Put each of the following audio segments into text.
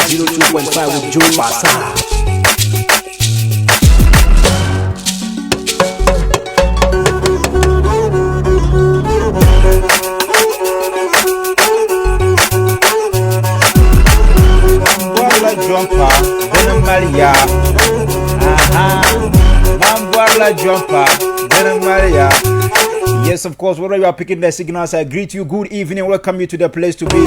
102.5 with Joe Pasa. Jumper, Dana Maria. Mambola jumper, Dana Maria. Yes, of course, wherever you are picking the signals, I greet you. Good evening, welcome you to the place to be.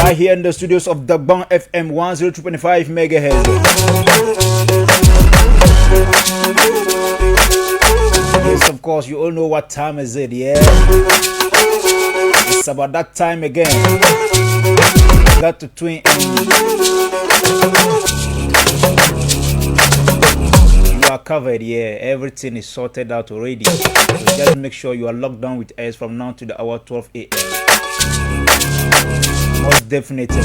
Right here in the studios of Dagbang FM 102.5 megahertz. Yes, of course, you all know what time is it, yeah? It's about that time again. Got to twin in. You are covered, yeah. Everything is sorted out already. So just make sure you are locked down with us from now to the hour 12 a.m. Most definitely.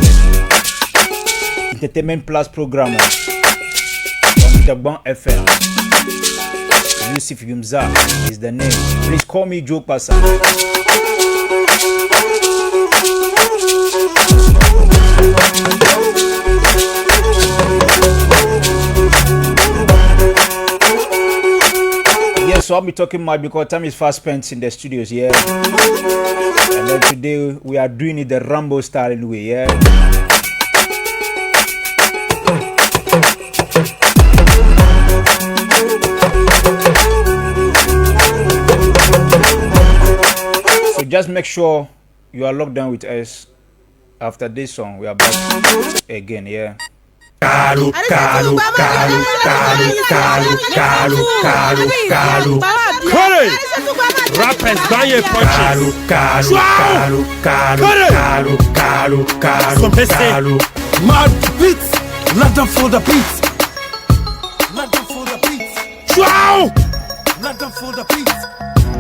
Entertainment Plus programmer on Dagbang FM. Yusuf Yumza is the name. Please call me Joe Pasa. Yes, so I'll be talking much because time is fast spent in the studios, yeah. And then today we are doing it the Rambo style in the way, yeah. So just make sure you are locked down with us. After this song, we are back again, yeah. Kalu. Hurry! Rappers buy your punches. Kalu. Mad beats. Let them for the beats. Wow! Let them for the beats.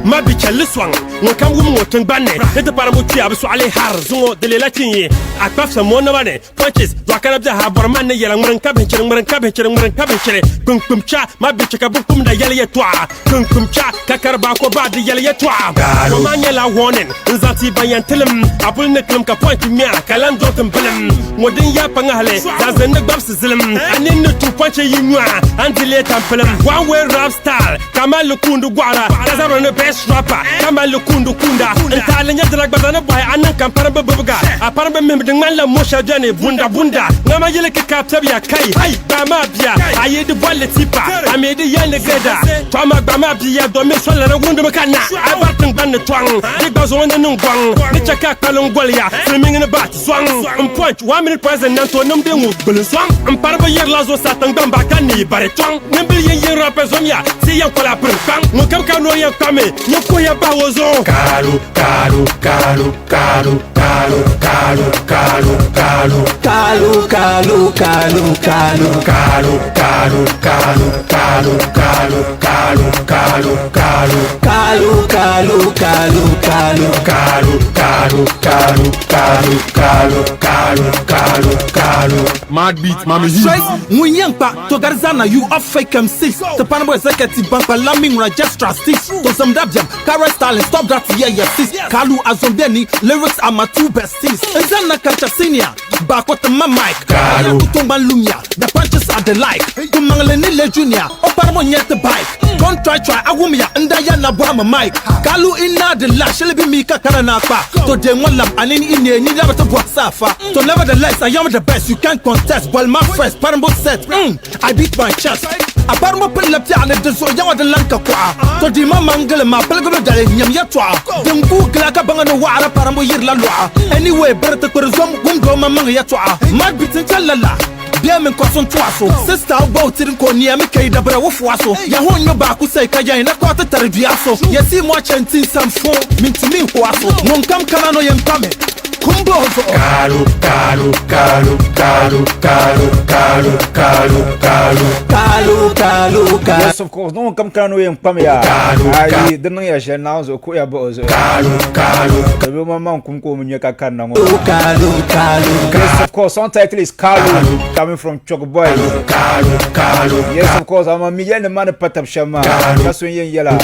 ما بيكل سوان وكم وم وتنبني نتبارا متيا بسوا عليه حار زو دليلاتي أكبر سمونا بني punches ذاكنا بدها برمان يلا مرنكب هنشر كم شا ما بيشك بكم دا يلا يتوع كم شا ككرباكو بعد يلا يتوع وما يلا وانن نزاتي بيان تلم أقول نكلم كبوينت ميا كلام دوتم بلم ودين يا بنغالي زازن نقبل سزلم أني نتو punch ينوع أنتي ليه تامبلم one way rap style كمال لكوندو قارا كذا best rapper kama lukundu kunda ntale nyadrak badana boy anan kan parba bubuga a parba memdin man la mosha jane bunda ngama yele ke kaptab ya kai ba ma bia ayedi bolle tipa amedi yande geda to ma ba ma bia do me so la wundu makana abartin ban twang digba zo wona nun gwang ni chaka kalon golya filming in bat swang point 1 minute present nan to num de ngu bul swang parba yer la zo satan gamba kan ni bare twang nembil yen rapper zomya si yan kola pr bang mo kam kan no yan kame Nukuya bawozo Kalu Mad beat mami Munyangpa to garzana you off fake M6 The panabo executive bank laming registra 6 To some dabjam Kara style stop that yeah sis Kalu azombeni lyrics are my two besties Ezana culture senior back with my mic Kalu kutumba lumia the punches are the like Kumangale nile junior Oparmo nyete bike Don't try awumia ndaya na bwama mic Kalu ina the lash be mika karana pa To dem walam anini ine ni never to bwa safa So nevertheless I am the best you can't contest Well my first parambo set I beat my chest Aparmo pelapti ane deso yawa de lanka kwa To di mamangale ma pelgono dale nyam yatwa Dengu glaka bangano wara parambo yir la lwa Anyway berete kurzom gumdo mamang yatwa Mad bitin chalala Bia men kwason twaso Sister ubo tirin ko niyami kaida bra wofwaso Ya honyo baku say kaya ina kwa tataribiaso Yesi mwa chantin samfo Mintumi hwaso Monkam kanano yempame Kumbozo Kalu Yes, of course, no come kanu yempame ya Ayi, deno ya shenao zo kuya bozo Kalu mama kumko mnyeka kana ngo Yes, of course, song title is Kalu Coming from Choggu. Yes, of course, I'm a million man patap shama That's when yen yela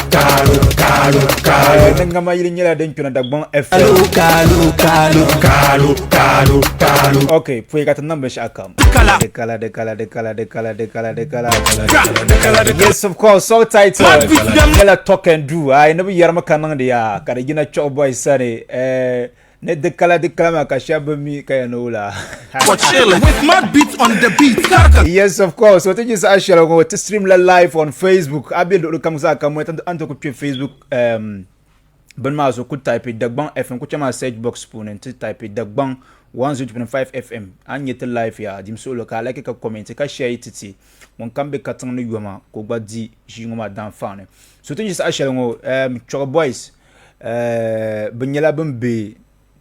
Nengama yili nyela denki na Dagbang FM Okay, pwe kata number shakam. The color. Yes, of course. So title. Kala talk and do. I never hear my canon dia. Kada gina Choggu boy sani. Net the color makashabu mi kayanola. But chilling with mad beats on the beat. Yes, of course. What is actually going to stream live on Facebook? I be look kamza kamwe anto ku Facebook ben ma so could type Dagbang FM ku chama search box spoon and type Dagbang 102.5 FM anye te live ya dim so local like ka comment ka share it mon kambe katan no yoma ko gba di jingoma dan fan so tin just actually ngo Choggu boys benyala bembe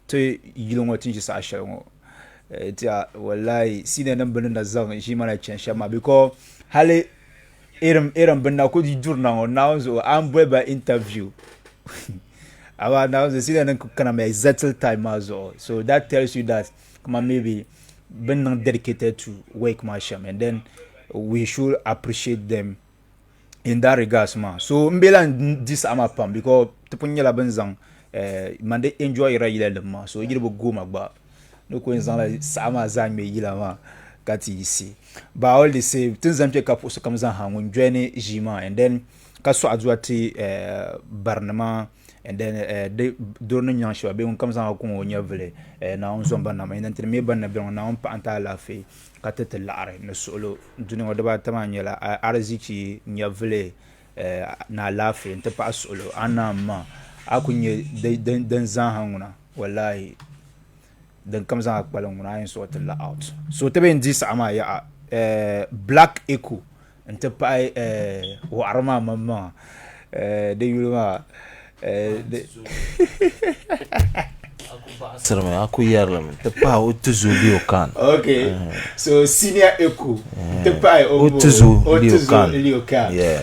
te yilongo tin just actually ngo tia wallahi sine nan ben na zang shi mana chensha ma because hale eram ben na ko di journal ngo now so am by interview our now the season can be exactly time as well. So that tells you that maybe been not dedicated to work marsham and then we should appreciate them in that regards man. So mbela this amapam because tepunyela benzang mande enjoy ira ma so yirbo go magba no ko nzang la sama zang me yila ma kati isi ba all the same things am check up so kamzan hangun journey jima and then kaso azuati barnama and then they don't know sure be on comes on ko nya vele na on zomba na mais entre me ban na be on pa anta la fe katete lare no solo duni o deba tamanya la arziki nya vele na la fe nte pa solo anama akunye den zan hanguna wallahi then comes on akbalon na sort la out so tebe ndis ama ya black echo nte pa o arma mama de yulma aku yarlam te pa utuzu liokan. Okay. So senior echo. Te pa utuzu liokan. Yeah.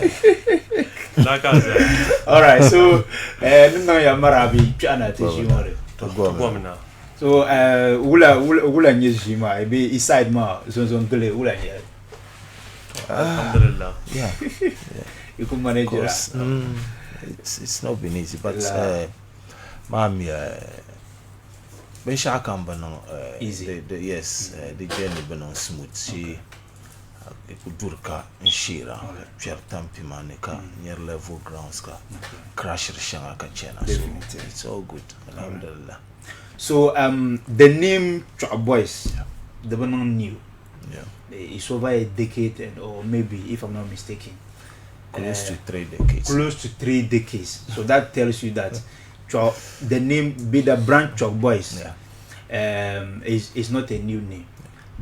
All right. So nno ya marabi chana te jimore. To gomina. So ula nyejima be inside ma zonzon gele ula nye. Alhamdulillah. Yeah. You could manage it. It's not been easy, but mami Besha can be easy. The journey been on smooth. She kudurka nshira pia tampi maneka near level grounds ka crash shanga ka chena, so it's all good, alhamdulillah. So the name Choggu Boys, the one new, it's over a decade or maybe, if I'm not mistaken, close to 3 decades. Close to 3 decades. So that tells you that the name, be the brand Choggu Boys, is not a new name.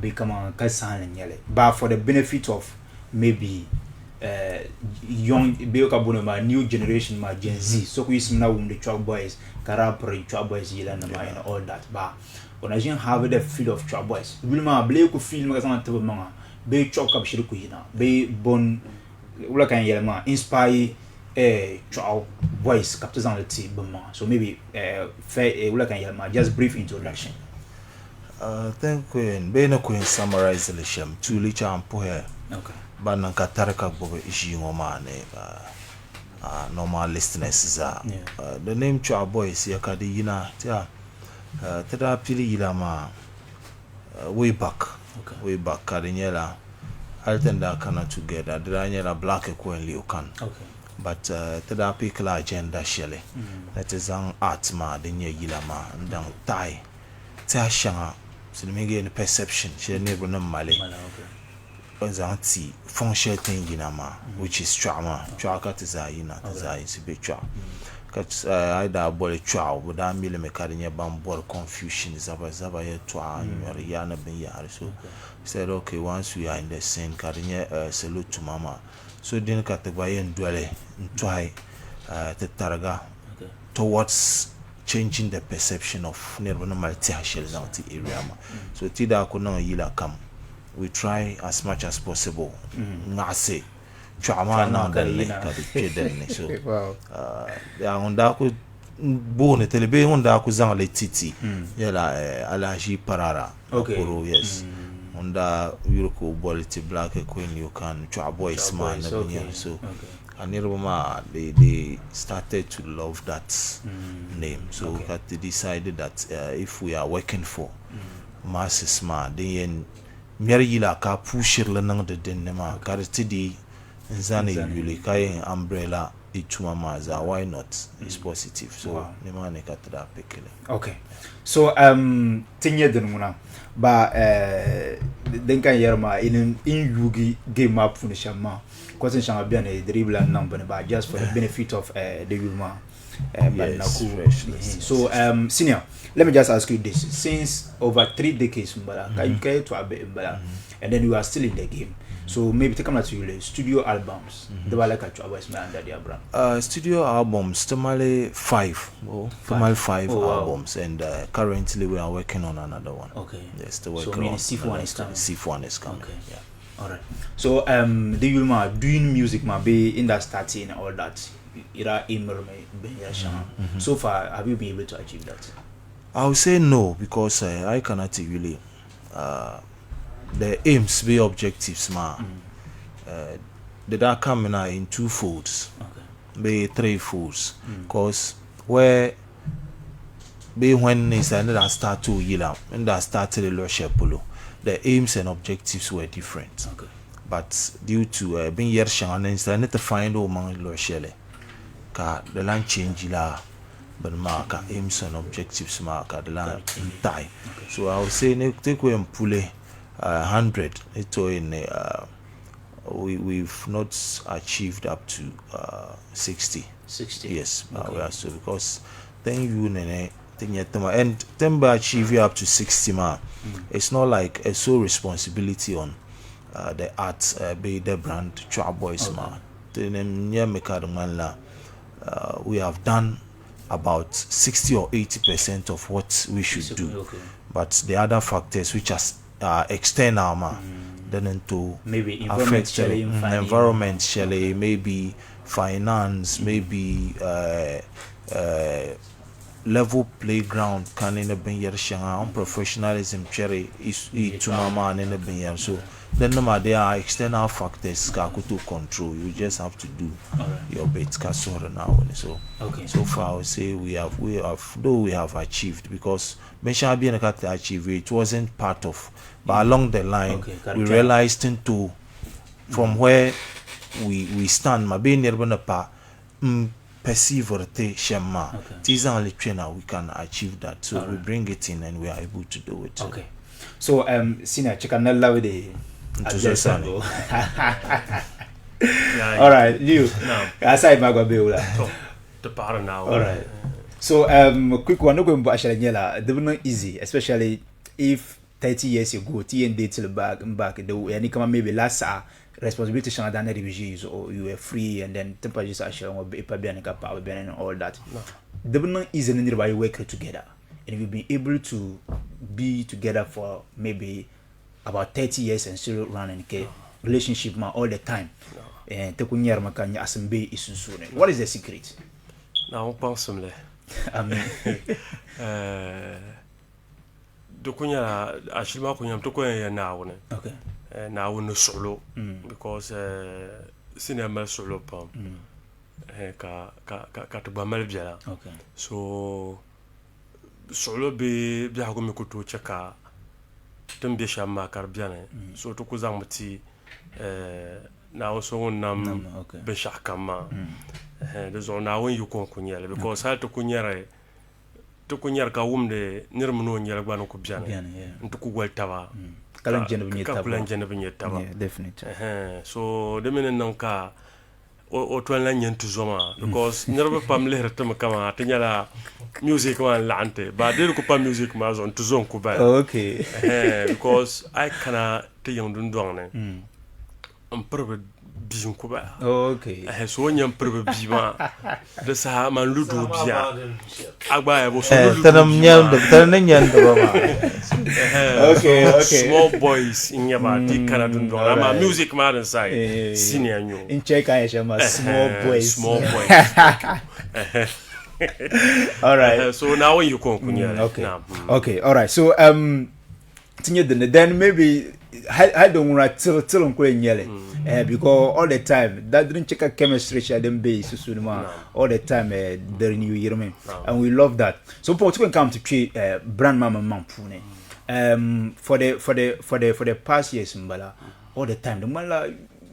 Become a Kasan Yale. But for the benefit of maybe young new generation, my Gen Z. So we see now the Choggu Boys, Karapri, Choggu Boys, and all that. But when I have the feel of Choggu Boys, Wilma Blake could feel Magazan be Choggu up Shirkuina, be Bon. Ula kan yelma inspire Choggu Boys captures on the team so maybe fair ula kan yelma just brief introduction. Thank you. Bena ko summarize the sham to licha ampo here. Okay. Bana kataraka bobo ishi ngoma ne normal listeners za. The name Choggu Boys yakadi yina tia tada pili yilama way back. Okay. Way back kadinyela altenda kana together dranyela black ekwenli ukan. Okay. But tada pikla agenda shele. That is an art ma denye yilama ndang tai tia shanga sinimege in perception she never no male. Anti function thing yinama which is trauma trauma tizayina tizay sibecha kat aida bole trauma buda mile mekarinya bambor confusion zaba ye twa yana ben yare so said okay once we are in the scene karinya salute to mama so then kategbaye ndwele ntwai te taraga towards changing the perception of never no multi-racial area so tida ko no yila kam we try as much as possible ngase chama na dalle ka de so ya onda ko bone telebe onda ko zang le titi yala alaji parara okay yes onda yurko boliti black queen you can Choggu Boys man so Aniroma they started to love that name so we had to decided that if we are working for masses man then mer yila ka pushir la nang de den ma kar tidi nzane yule kay umbrella ituma maza why not it's positive so ne ma ne ka tra pekele okay so tinye den muna ba den kan yerma in yugi game up fun shama kwatun shama bia na dribble and number ba just for the benefit of the yulma so senior, let me just ask you this: since over 3 decades, you came to Abe, and then you are still in the game. So maybe take to you studio albums. The like under their brand. Studio albums, Tamale 5 albums, and currently we are working on another one. Okay. Yes, the work. So C1 is coming. C1 is coming. Okay. Yeah. All right. So the Yulma doing music, be in that starting all that. So far, have you been able to achieve that? I would say no, because I cannot really. The aims be objectives, they are coming in 2 folds, be 3 folds, because where be when is that start to yila and that started the polo, the aims and objectives were different. Okay. But due to being yershan and instead to find man lo shele. The land change la but mark aims and objectives mark the land in time. So I would say take we and pull 100 it's in we've not achieved up to 60. Yes, okay. We are so because then you and then by achieve you up to 60 it's not like a sole responsibility on the arts be the brand Choggu boys then we have done about 60 or 80% of what we should do, but the other factors which are external then into maybe affect environment, maybe finance, maybe level playground can in a ben professionalism cherry is to mama and in a ben so then there are external factors to control. You just have to do your bit now. So so far I would say we have though we have achieved because mention being a achieve it wasn't part of, but along the line we realized into from where we stand being near pa perceive or shema we can achieve that, so we bring it in and we are able to do it. Okay, so senior chicken love the all right, you aside Magabula the power now. All right, so quick one, no going to actually not easy, especially if 30 years ago TND till back the way and come maybe last responsibility shall done refugees or you were free and then temperatures are showing or paper power and all that. They will not easily anybody work together, and you've been able to be together for maybe about 30 years and still running relationship all the time. And what is the secret? Now, possibly. Dokunya actually makunya mtokoya now. Okay. Now no solo because cinema solo pam. Ka to bamal biala. Okay. So solo be biago mikutu cheka tumbe shama karbiane. So to kuzamti now so nam be shakama. There's on now when you kunyele because how to kunyere to kunyar ka wumde nirmuno nyela gbanu ko biane ntuku gwaltawa kalan jene binyetawa definitely so de menen nanka o to la nyentu zoma because nirba pam lehrta kama tinyala music wan lante ba de ko pam music ma zon to zon ko ba okay because I kana te yondun donne probe bijin ko ba okay so nyam probe bijima de sa man ludo bia agba e bo so ludo tanam nyando ba okay small boys in yaba di kana dun don ama music man inside senior new in check I shama small boys all right so now when you come kunya okay all right so then maybe I don't want to tell because all the time that didn't check a chemistry them base all the time they're new year and we love that. So for to come to treat brand mama mampune for the past years, Mbala, all the time, the Mala,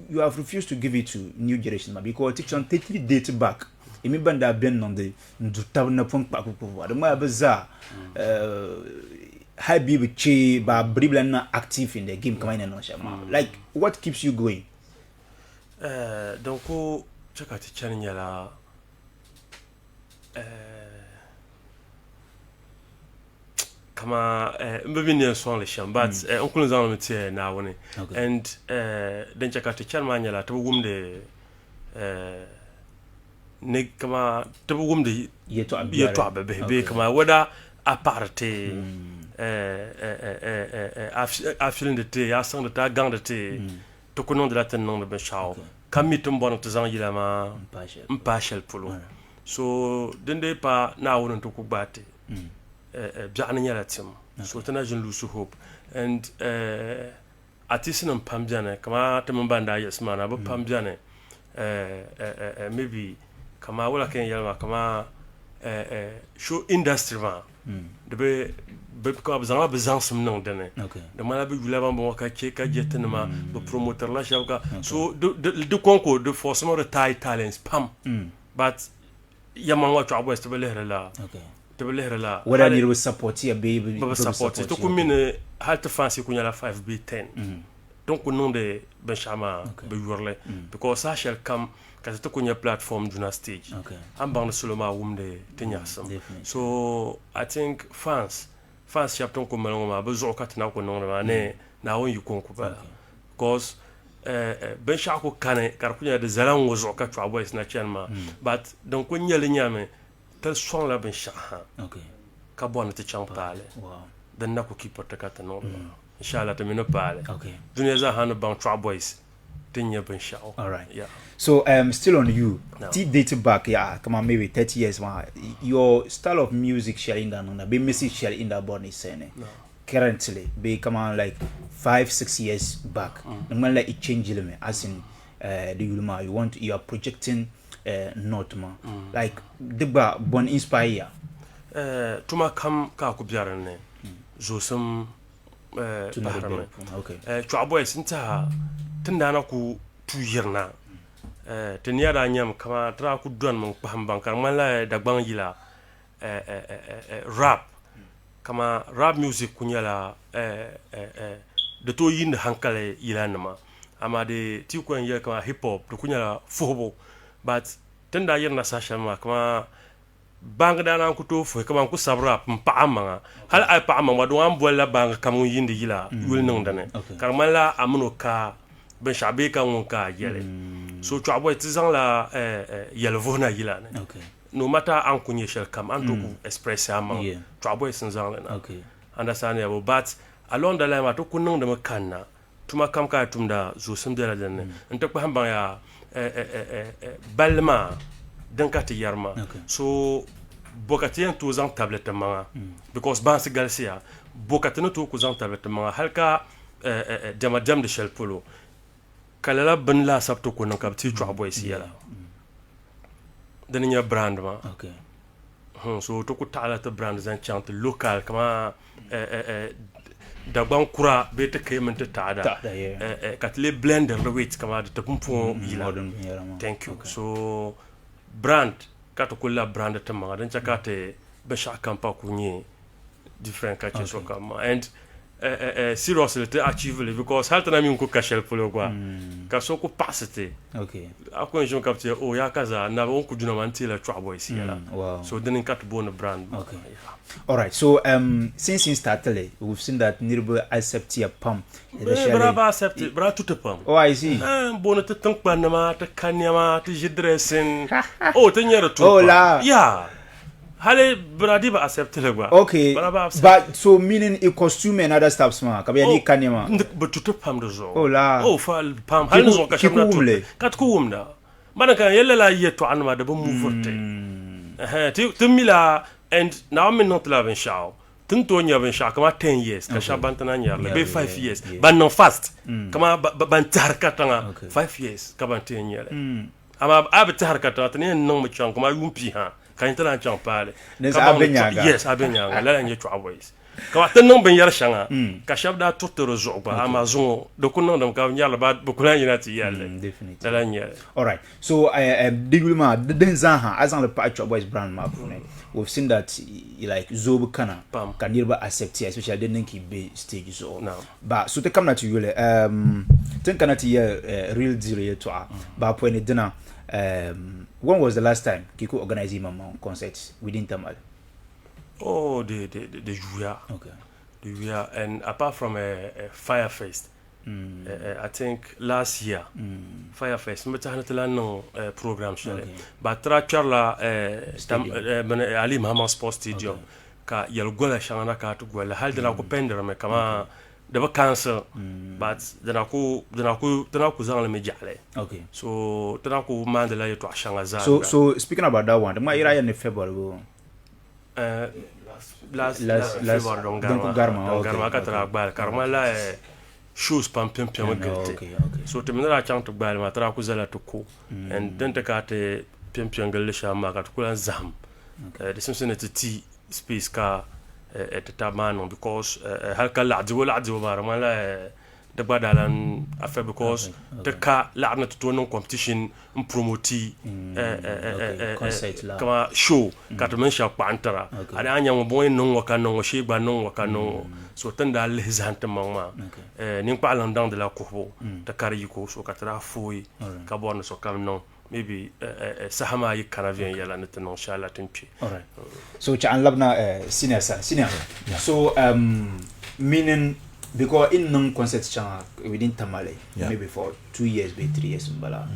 you have refused to give it to new generation, because it's on 33 dates back. Remember that been on the Mala Bazaar, high be with Che, but Briblan active in the game, like, what keeps you going? Donc, check out the channel. Kama maybe near Swan Lisham, but Uncle Zan now, and then check out the channel manual to whom the Nick Kama to whom the yet to be Kama whether a party I've feeling the tea, I sang the tag down the tea to Conon de Latin non the show. Come meet them one of the Zangilama partial polo. So then they pa now want to cook batty. So tana jin lose hope and artisan pamjane kama temambanda yes man abo pamjane maybe kama wala ken yalma kama show industry ma de be ko abzan abzan non dene de mala be gulaba mo ka che ka jetene ma be promoter la shawka so de concours de forcément de taille talents pam but yaman wa to west be lehra la whether you will support your baby support to commune halt fancy kunya la 5B10 donc non de benchama be yorle because I shall come because to kunya platform do na stage am bang soloma wumde tenyasam so I think fans chapton ko malonga be zo kat na ko non ne na won yu konku ba because bencha ko kane kar kunya de zalan wo zo kat wa boys na chenma but donc kunya le nyame tel son la ben shaha ka bon te chang pale dan na ko ki porta kata no inshallah te mino pale dunia za hanu bang Trap Boys tinya ben shao. All right, yeah, so still on you ti date back come on maybe 30 years your style of music sharing down on be message share in that body sene currently be come on like 5-6 years back man like it change me as in the you are projecting not ma like the bon inspire tuma kam ka ku biarane zo sam baharame Trap Boys inta tindana ku tuyirna tenya da nyam kama tra ku don mon paham kar man la dagbang yila rap kama rap music kunyala de to yin hankale yilanama amade ti ko yen kama hip hop to kunyala fobo but tenda yerna sasha ma kama bang dana ku to fo kama ku sabra pa amanga hal ay pa amanga do am bolla bang kam yindi yila wul non dane karmala amno ka ben shabe ka won ka yele so Trap Boys tizan la yelvona yila ne no matter an kunye shel kam an to ku express amanga Trap Boys zan na understand ya but along the line ma to kunnon da makanna tuma kam ka tumda zo sim de la dane nta ko hamba ya balma dankati yarma so bokatien to zan tablette manga because bansi galsia bokatino to ku zan tablette manga halka jama de shell polo kala ben la sabto ko nan kapti Trap Boys yala daninya brand ma so to ku tala ta brand zan chant local kama dagban kura be ta kai mun ta tada katle blender the weight kama da ta pumpo yila thank you so brand kato kula brand ta ma dan chakate be shaka pa kunye different catches so kama and seriously to achieve it because halta na mi ko kashel polo kwa ka so ko pasete akon jon kapte o ya kaza na on ku duna mantila Trap Boys yala so then kat bon brand all right so since you started we've seen that Nirbo accept your pam brava accept bra tout pam oh I see bon te tank pa na ma te kanyama te jidresin oh te nyere tout oh la yeah hale bradi ba accept le gwa okay but so meaning a costume and other stuff sma ka ni kanyama but tout pam de zo oh la oh fa pam hal zo ka shamna tout kat ko wumda bana kan yella la yeto anma de ba mouvote te mila and now I'm not loving show tunto nya ben show kama 10 years ka shabantana nya le be 5 years ban no fast kama ban tarkatanga 5 years ka ban 10 years ama ab tarkatanga ne non mu chan kama yumpi ha kan tana chan pale yes abenyaga la nya Trap Boys ka tan non ben yar shanga ka shabda tutoro zuba amazon do kuno dam ka nyala ba bu kulan yinati yalle definitely dala nyala all right so digulma den zaha as on the patch boys brand map we've seen that like zob kana can never accept especially den ki be stage so but so te come na to you think kana to real deal to ba point dinner when was the last time Kiko organized him concerts within Tamal? Oh, the Juya. Okay. The Juya, and apart from a Firefest, I think last year, Firefest, we had no program. But Tracharla, Ali Muhammad Sports Stadium, ka yalgola shangana ka to gola hal dana ko pendera me kama da ba cancer but dana ko zanga le mejale. Okay. So dana ko mandela yeto ashanga za. So speaking about that one, my ira in February. Last February donc garma ka tra bal karma la shoes pam pam okay. So te menera chang to bal ma tra ko zala to ko and then te ka te pam pam gel shama ka to zam. The Cincinnati space ka at the time because halka la'du ma la the badalan affair because the car la'na to no competition promoti kama show ka to men sha pantara ada anya mo boy no waka no she ba no waka no so tanda les antement ning pa landang de la courbo ta kariko so ka tra foi ka bon so kam non maybe sahama yi canavien yala net non shala timpi. All right. So cha an labna senior. So meaning because in non concert cha within Tamale maybe for 2 years be 3 years mbala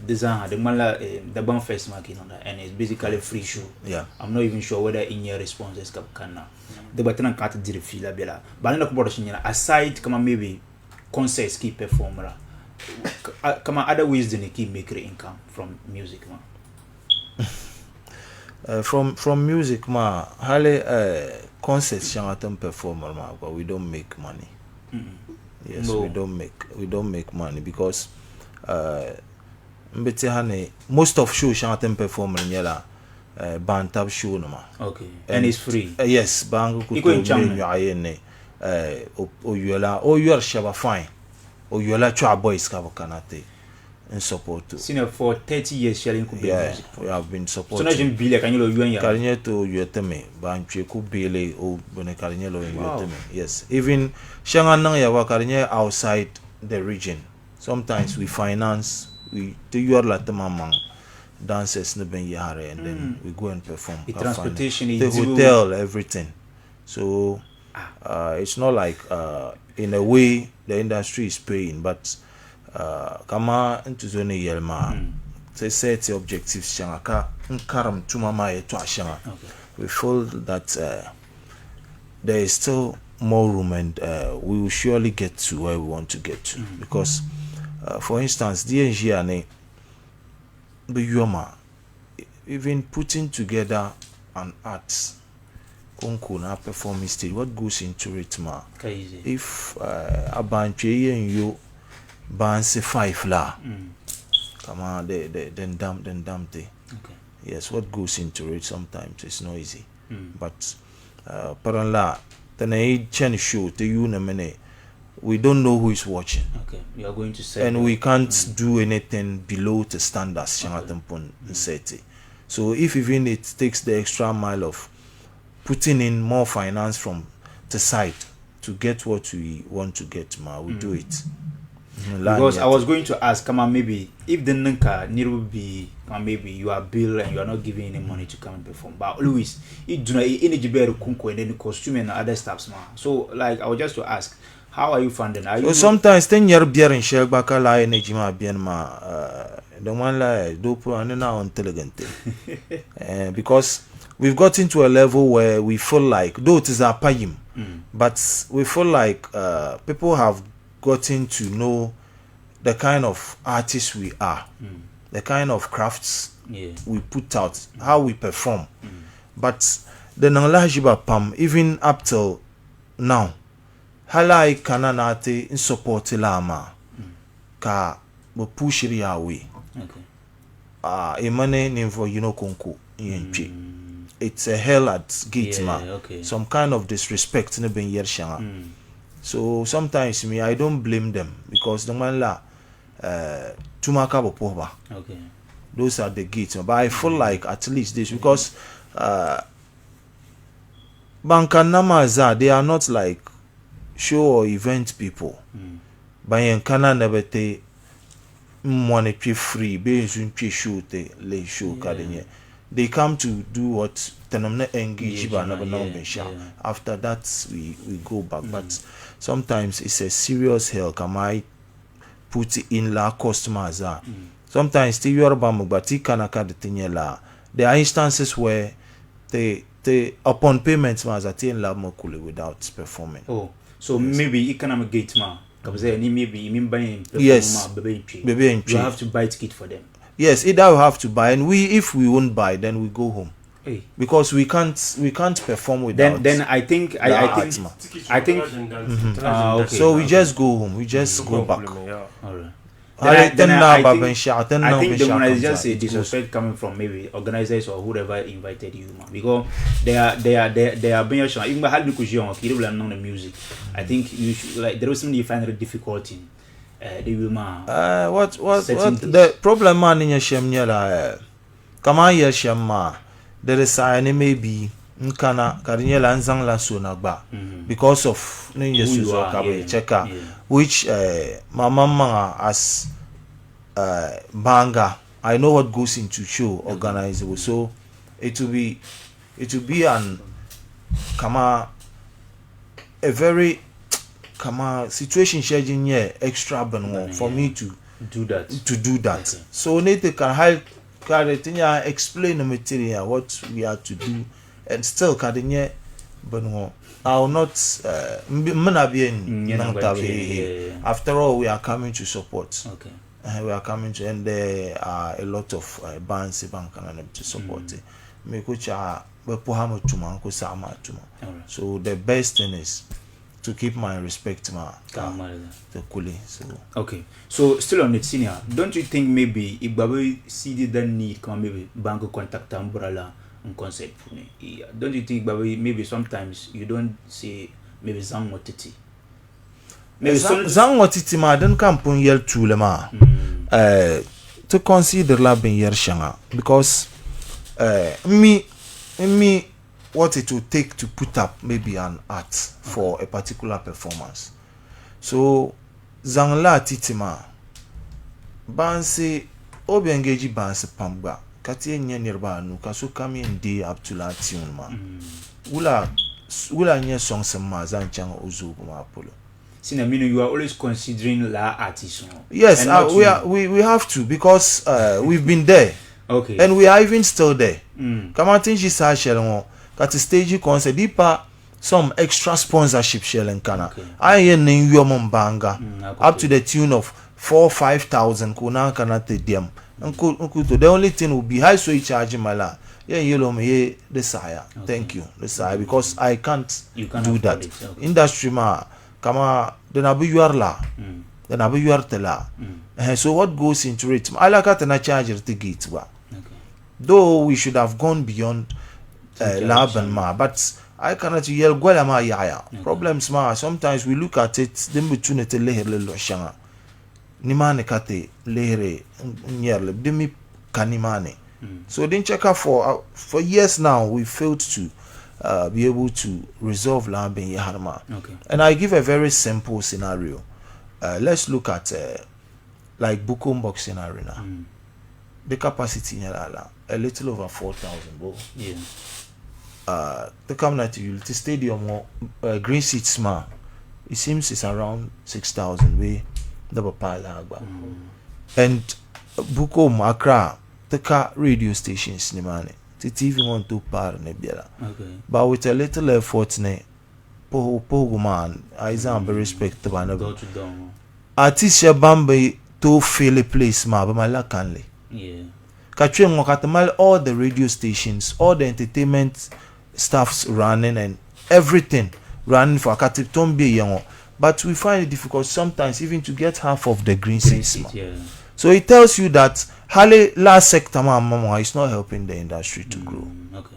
design the mala the ban first market on that and it's basically free show. I'm not even sure whether in your responses kana the batana can't do the feel bela but na ko production aside kama maybe concerts keep performer come on, other ways than keep making income from music, man. From music, ma, hale concerts changatem performer, ma, but we don't make money. Yes, no. we don't make money because most of show changatem performer nyela band tab show no ma. Okay, and it's free. Yes, bangu kuto menu ayene o you shaba fine. Or you like to boys kanate and support to. Senior for 30 years sharing could be music. We have been supporting. So now Billy can you and Carine to Yeteme, Banche Kubele or Bonecarino and Yeteme. Yes. Even Shangan Yawa Carine outside the region. Sometimes we finance, we do your Latamamang dances Neben Yare and then we go and perform. The transportation, the hotel, everything. So it's not like in a way the industry is paying, but kama into zone yelma set the objectives changaka nkaram tumama eto ashanga. We feel that there is still more room and we will surely get to where we want to get to because for instance the engineer even putting together an art na performing stage, what goes into it, ma? If a bunch and you ban say 5 la, come on, then damn they. Yes, what goes into it sometimes it's not easy. But paralla, then I change show to you in a minute. We don't know who is watching. Okay, you are going to say, and we can't do anything below the standards. So if even it takes the extra mile of putting in more finance from the side to get what we want to get, we do it. Because I was going to ask, come on, maybe if the Nanka will be, maybe you are bill and you are not giving any money to come and perform, but always you do not energy bear kunko and then the costume and other stuffs, man. So like I was just to ask, how are you funding? Are you so sometimes 10 year beer in share back a lie energy ma bien ma the one lie do pro and now intelligent because we've gotten to a level where we feel like, though it is a payim, but we feel like people have gotten to know the kind of artists we are, the kind of crafts we put out, how we perform. But the Nanglajiba Pam, even up till now, halai kananate in support lama ka bo push away. Emane nimfo konko yenchi. it's a hell at gate ma. Okay. Some kind of disrespect in the year shanga. So sometimes me I don't blame them because the man la tumaka bopoba. Okay. Those are the gates. But I feel like at least this because Bankanamaza, they are not like show or event people. But Kana never take money free, based show le show they come to do what tenamne engage after that we go back. But sometimes it's a serious hell. Can I put in la customers are sometimes still your bam but there are instances where they upon payments mas attain la mokule without performing. Oh, so yes. Maybe economic gate ma. Maybe yes, you have to buy ticket for them. Yes, either we have to buy, and if we won't buy, then we go home. Hey. Because we can't perform without. Then I think. Okay. So we just go home. We just go back. All right. I think the one is just a disrespect coming from maybe organizers or whoever invited you, man. Because they are being shown. Even had because you know the music. I think you should, like there was something you find it difficult in. They will what the problem man in your shem nyala come on your shem ma there is any maybe nkana karinyela nzang la sonagba because of ninja suzo kabe checker which my mama as banga I know what goes into show organizable, so it will be an kama a very situation sharing here extra benefit for me to do that. Okay. So need to can explain the material what we have to do and still can benefit. I will not after all we are coming to support. Okay. We are coming to, and there are a lot of bands to support it. So the best thing is to keep my respect the coolie. So okay. So still on it, senior. Don't you think maybe if Babu CD then need come maybe bank contact umbrella and concept? Don't you think Babu maybe sometimes you don't say maybe Zang Watiti? Maybe Zang Watiti ma don't come pun yel tulema. To consider la ben yer shanga because me what it will take to put up maybe an art for a particular performance. So Zangla titima banse obi engage banse pamba kati enye nirba nu kaso kami ndi up to la tune ma ula nye song sama zanchang ozubu ma apolo. Sina mean you are always considering la artist. Yes, we have to because we've been there. Okay. And we are even still there. Kama tinji sa shelon kat stage concert deeper some extra sponsorship shelling kana. I yen your banga up to the tune of 4,000-5,000 kuna kana te diam. The only thing will be high so charge mala. Yeah, yellow me desire. Thank you. Desire because I can't do that. Industry ma kama then abu yuarla. Then abu yuartela. So what goes into it? I like at na charge the gate wa. Though we should have gone beyond lab and ma, but I cannot yell gwelama yaya. Problems ma sometimes we look at it then between it lehere lo shanga. Nimane kate lehere nyerle demi kanimane. So then check out for years now we failed to be able to resolve lab and yaharma. Okay. And I give a very simple scenario. Let's look at like Bukom boxing arena. The capacity in a little over 4,000 bro. Yeah. The community utility stadium green seats ma it seems it's around 6,000 way the pile and Bukom Accra the car radio stations ni mane the TV want to par ne biela. Okay. But with a little effort ne po man I am very respectable na artist ya bambe to fill a place ma ba malakanle. Yeah. All the radio stations, all the entertainment staffs running and everything running for Akatitombe. But we find it difficult sometimes even to get half of the green seats. Yeah. So it tells you that Hale last sector is not helping the industry to grow. Okay.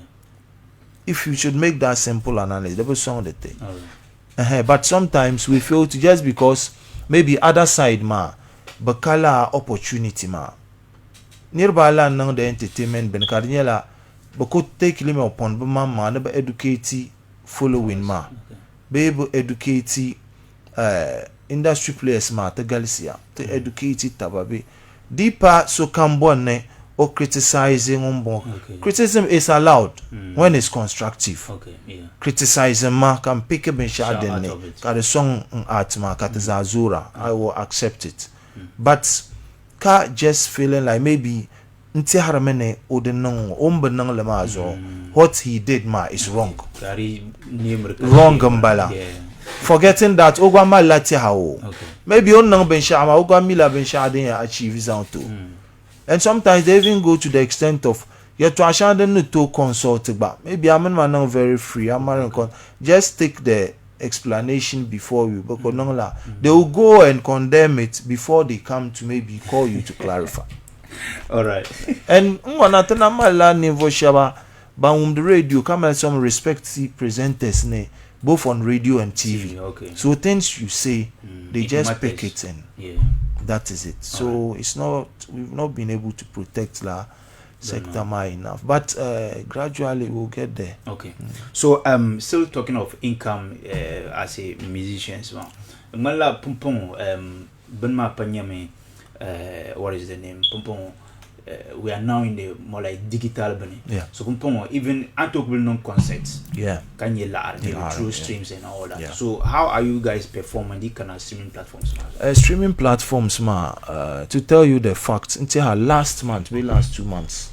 if you should make that simple analysis, there was song that thing. But sometimes we feel to just because maybe other side ma, but color opportunity ma. Nearby land now the entertainment ben cardinala, but could take limit upon but mama never educate following ma. Be able educate industry players ma to Galicia to educate tababe. Deeper so can born or criticizing on board. Criticism is allowed when it's constructive. Criticizing ma can pick up and shout in it. Got a song art ma Zazura. I will accept it. But ka just feeling like maybe nti haramene odenong ombenang lemazo what he did ma is wrong. Wrong mbala. Forgetting that ogwama lati hawo. Maybe onnang ben shama ogwamila ben shadin achieve zanto. And sometimes they even go to the extent of you to ashande to consult ba. Maybe I'm not very free. Just take the explanation before you because they will go and condemn it before they come to maybe call you to clarify. All right. And wanatana mala nevo shaba ba the radio come and some respect presenters ne both on radio and TV. Okay. So things you say they just pick it in. Yeah. That is it. So it's not, we've not been able to protect la sector enough, but gradually we'll get there. Okay. So still talking of income as a musician, mala pumpong benma panyame what is the name pumpong. We are now in the more like digital bunny. Yeah. So even Antokbil non concerts. Yeah. Can you learn through streams and all that? Yeah. So how are you guys performing these kind of streaming platforms? Streaming platforms, to tell you the facts, until last 2 months,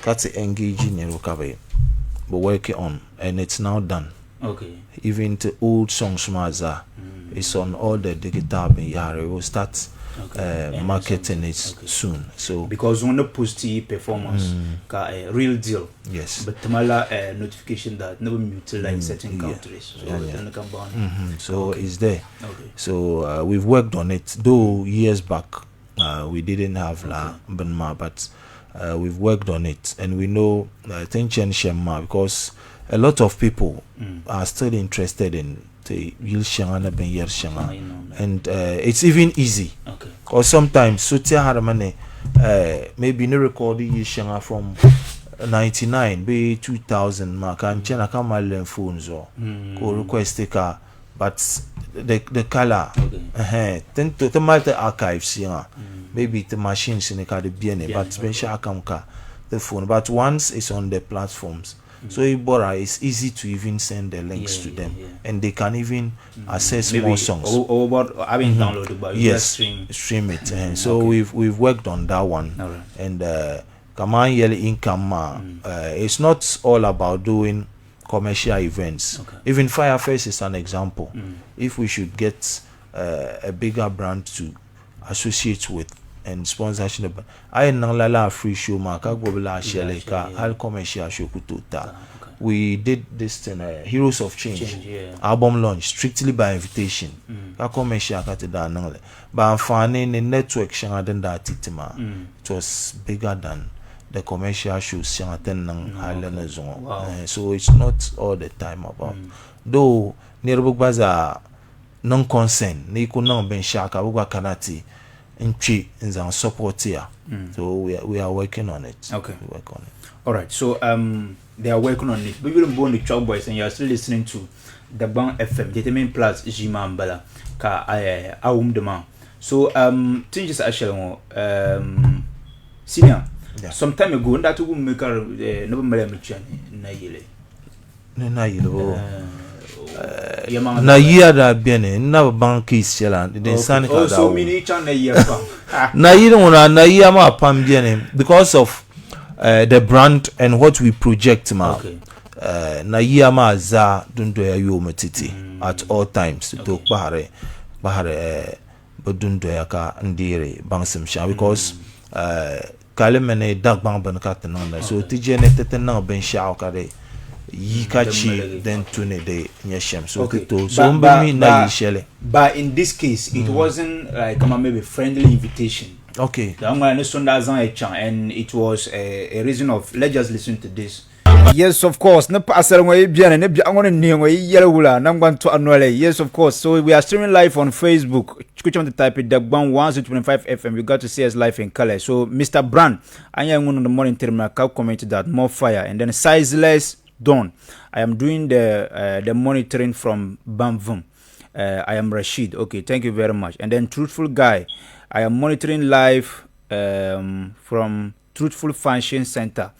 that's engaging in recovery, but working on, and it's now done. Okay. Even the old songs, it's on all the digital. We will start. Marketing it soon. So because when the posty performance real deal. Yes. But tamala notification that never mutual in certain countries. So so it's there. Okay. So we've worked on it. Though years back we didn't have la Benma, but we've worked on it and we know attention Shema because a lot of people are still interested in and it's even easy. Okay. Or sometimes Sutia Haramane maybe no recording you from 99 be 2000 mark and China come learn phones or request a car but the color then to the matter archives maybe the machines in the car but ben shakamka the phone but once it's on the platforms. So Ibora is easy to even send the links to them, and they can even access more songs. Or having downloaded, but stream it. And so we've worked on that one, and Kaman Yeli income. It's not all about doing commercial events. Even Firefest is an example. If we should get a bigger brand to associate with. And sponsorship. I nang free show maka gobla sheleka hal commercial show kututa. We did this thing Heroes of Change album launch strictly by invitation. Ka commercial ka te da nang le. But fani the network shanga den da titima. It was bigger than the commercial shows shanga ten nang hal zone. So it's not all the time about. Though nearby baza non consent ni ku nang ben shaka ugwa kanati. In support here. So we are working on it. Okay. We work on it. All right. So they are working on it. We will go on the Choggu Boys and you are still listening to the Bang FM. Determine plus Jima Mbala ka aum dema. So things actually senior. Some time ago that we make our no na yele. Na year that bene na bank is chela the san ka so many na year na year na year ma pam bene because of the brand and what we project ma na year ma za dundo ya yo matiti at all times to bahare badundo ya ka ndire bangsim sha because kale mene dag bang ban ka tananda so tijene tetena ben sha ka de Yikachi then tune de nyeshem so but in this case it wasn't like maybe friendly invitation. Okay. And it was a reason of let's just listen to this. Yes, of course. No passer way bien and I'm going to name yellow. I'm going to annually. Yes, of course. So we are streaming live on Facebook. Could you want to type it Dagban 125 FM? You got to see us live in color. So Mr. Brand, I am one of the morning terminal commented that more fire and then sizeless dawn. I am doing the monitoring from Bamvum. I am Rashid. Okay, thank you very much. And then Truthful Guy, I am monitoring live from Truthful Function Center.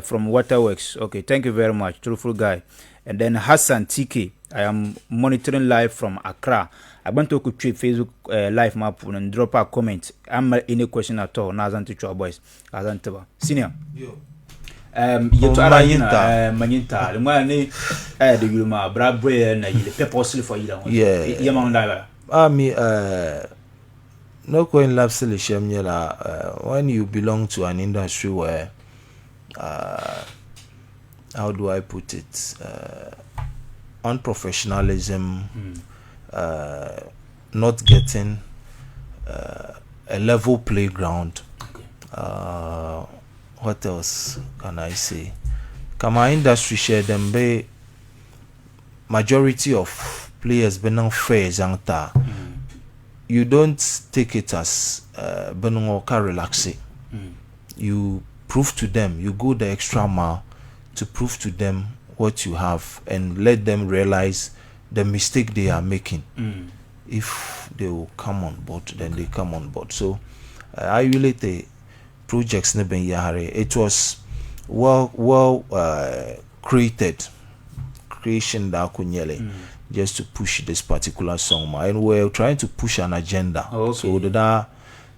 From Waterworks. Okay, thank you very much, Truthful Guy. And then Hassan TK, I am monitoring live from Accra. I want to create Facebook live map and drop a comment. I'm any question at all. Now I'm to boys. Senior. Yo. You to Manyinta. The man the Yuma Brabre and you purposely for you. Yeah. Yamanda. No coin lapsely shemyela when you belong to an industry where how do I put it? Unprofessionalism, not getting a level playground. Okay. What else can I say? Kama industry share them be majority of players benang fair zangta. You don't take it as benang relaxing. You prove to them, you go the extra mile to prove to them what you have and let them realize the mistake they are making. If they will come on board, then they come on board. So I relate the projects neben yahare. It was well creation that kunyele just to push this particular song, and we're trying to push an agenda. Okay. So that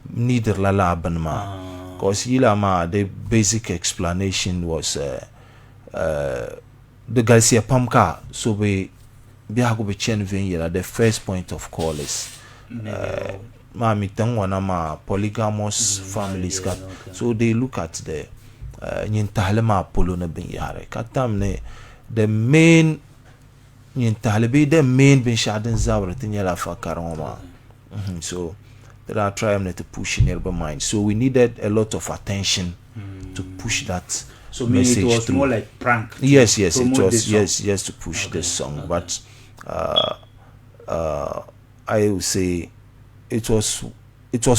need lala banma. Because the basic explanation was the Garcia Pamka, so we have the first point of call is polygamous families. Okay. So they look at the Nyintalema Polona Binyare. Katamne the main Nyintalibi, the main Binshaden Zawra Tinyala Fakaroma. So that are trying to push in your mind. So we needed a lot of attention to push that. So maybe it was through. More like prank. Yes, it was. Yes, to push this song. Okay. But I would say it was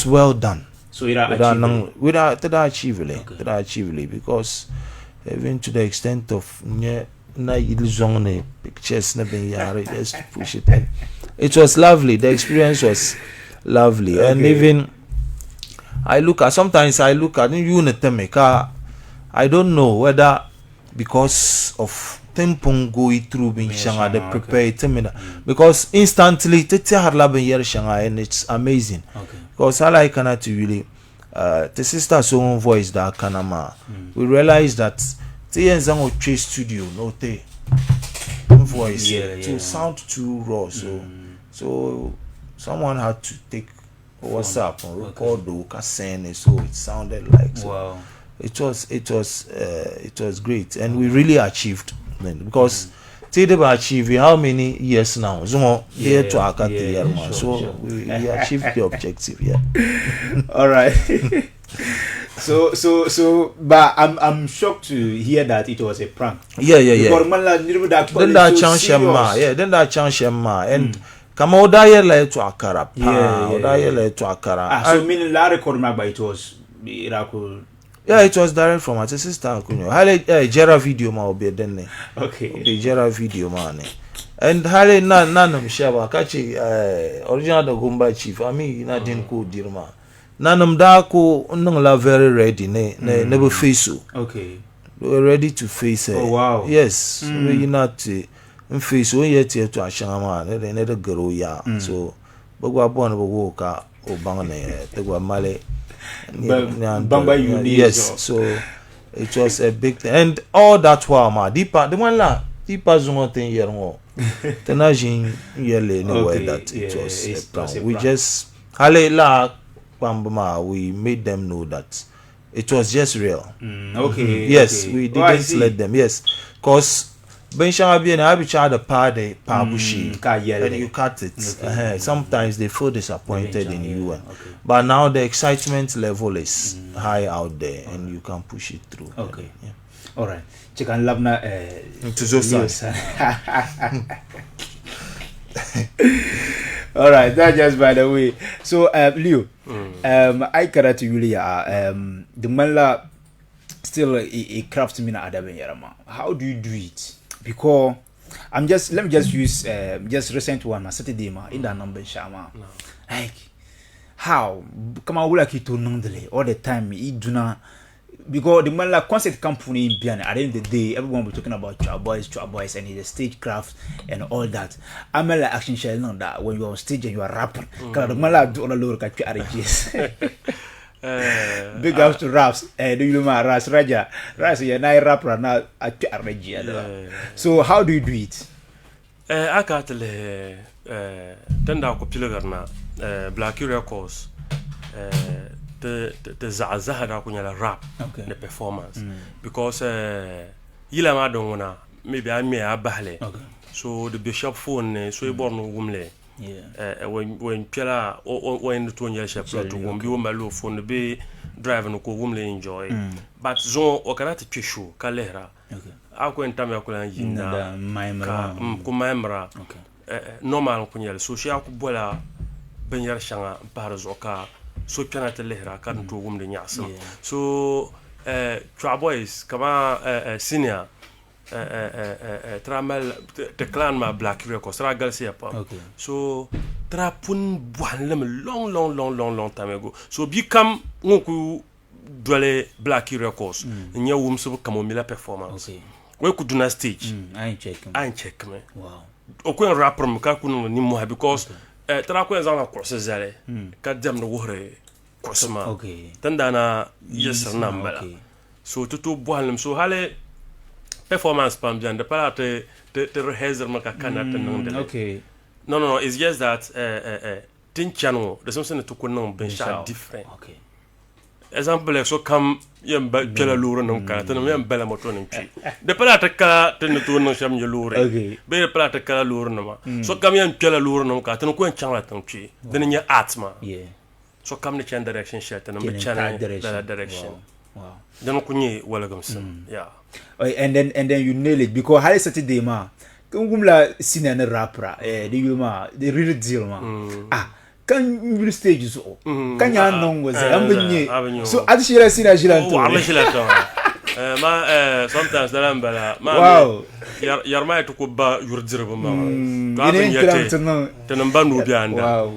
well done. So it achievable. Achievably, because even to the extent of pictures just to push it in. It was lovely. The experience was lovely. Okay. And even sometimes I look at you. I don't know whether because of tempong going through being shanga they prepare because instantly and it's amazing. Okay. Because I like to really the sister's own voice that kanama. We realize that the studio no voice to sound too raw. So someone had to take WhatsApp and record the cassette, so it sounded like so. Wow. It was great, and we really achieved because we achieved how many years now? So we achieved the objective. Yeah. All right. So, but I'm shocked to hear that it was a prank. Yeah. Then that chance and kama odaye la to akara. Odaye la to akara. So meaning la record but it was miracle. Yeah, it was direct from my sister Kunyo. Hale Jera video ma obi denne. Okay. The Jera video man. And hale nanam shaba kachi original the Gumba chief. I mean na din ko dirma. Nanam da ko nang la very ready never face. Okay. We were ready to face. Oh wow. Yes. We not face when yet to ashama ne the girl ya. So bagwa bon bagwo ka obangane tegwa male. Yes, so it was a big thing, and all that while deeper zone thing here more. Tenajin yearly anyway that it was a plan. We just we made them know that it was just real. Okay. Yes, we didn't let them. Yes, because Ben shanga bien I be try the party pabushi yell and you cut it. Sometimes they feel disappointed in you. But now the excitement level is high out there and you can push it through. Okay. All right. Chicken labna all right, that just by the way. So Leo, I karate Yulia the manla still a craft mina adabenyarama. How do you do it? Because let me just use just recent one ma Saturday ma in that number shama. Like how come on like to nondele all the time do not because the man like concert company in Piano at the end of the day everyone will talking about trap boys and the stagecraft and all that. I'm like action shell on that when you're on stage and you are rapping because the man like do all the lower catch big ups to raps do you know Ras Raja you're not rapper now at so how do you do it? I got the tenda ko pilagarna Black Records the zahada kunyala rap the performance because yila ma don wana maybe I may abahle so the bishop phone so born wumle when pela when the tonya shapla to wumbi wumalo phone be drive no ko wumle enjoy but zon o kana te pishu kalera ako entame akula yinda ko maimra normal kunyala so shi akubola benyar shanga parazoka so piana telehra kan to wumle nyasam so Trap Boys kama senior tramal the clan ma Black Records ragal si apa so trapun buanlem long time ago so become ngoku dole Black Records nya wum so kama mila performance we could do na stage I check me wow okwen rapper mka kunu ni mo because tra ko ezana course zale ka dem no wohre course ma tandana yes nambala so tutu buanlem so hale performance pam bien de pas te rehearsal maka kanata nandele no it's just that tin channel there's something to ko ben sha different example so kam yam ba pela luru non ka tan yam bela moto non pi de pas te kala ten to non sham luru be pas te kala luru no so kam yam pela luru non ka tan ko en channel tan pi den nya atma so kam ne chan direction shit tan me channel direction wow then ko ni wala gam sam and then you nail it because how Saturday ma kungumla senior rapper the real deal ma kan you stage so kan ya non was ambinye so adishira sina jilanto wala jilanto ma sometimes da lambala ma yar ma to ko ba yurdirba ma ka ban yate tan banu bianda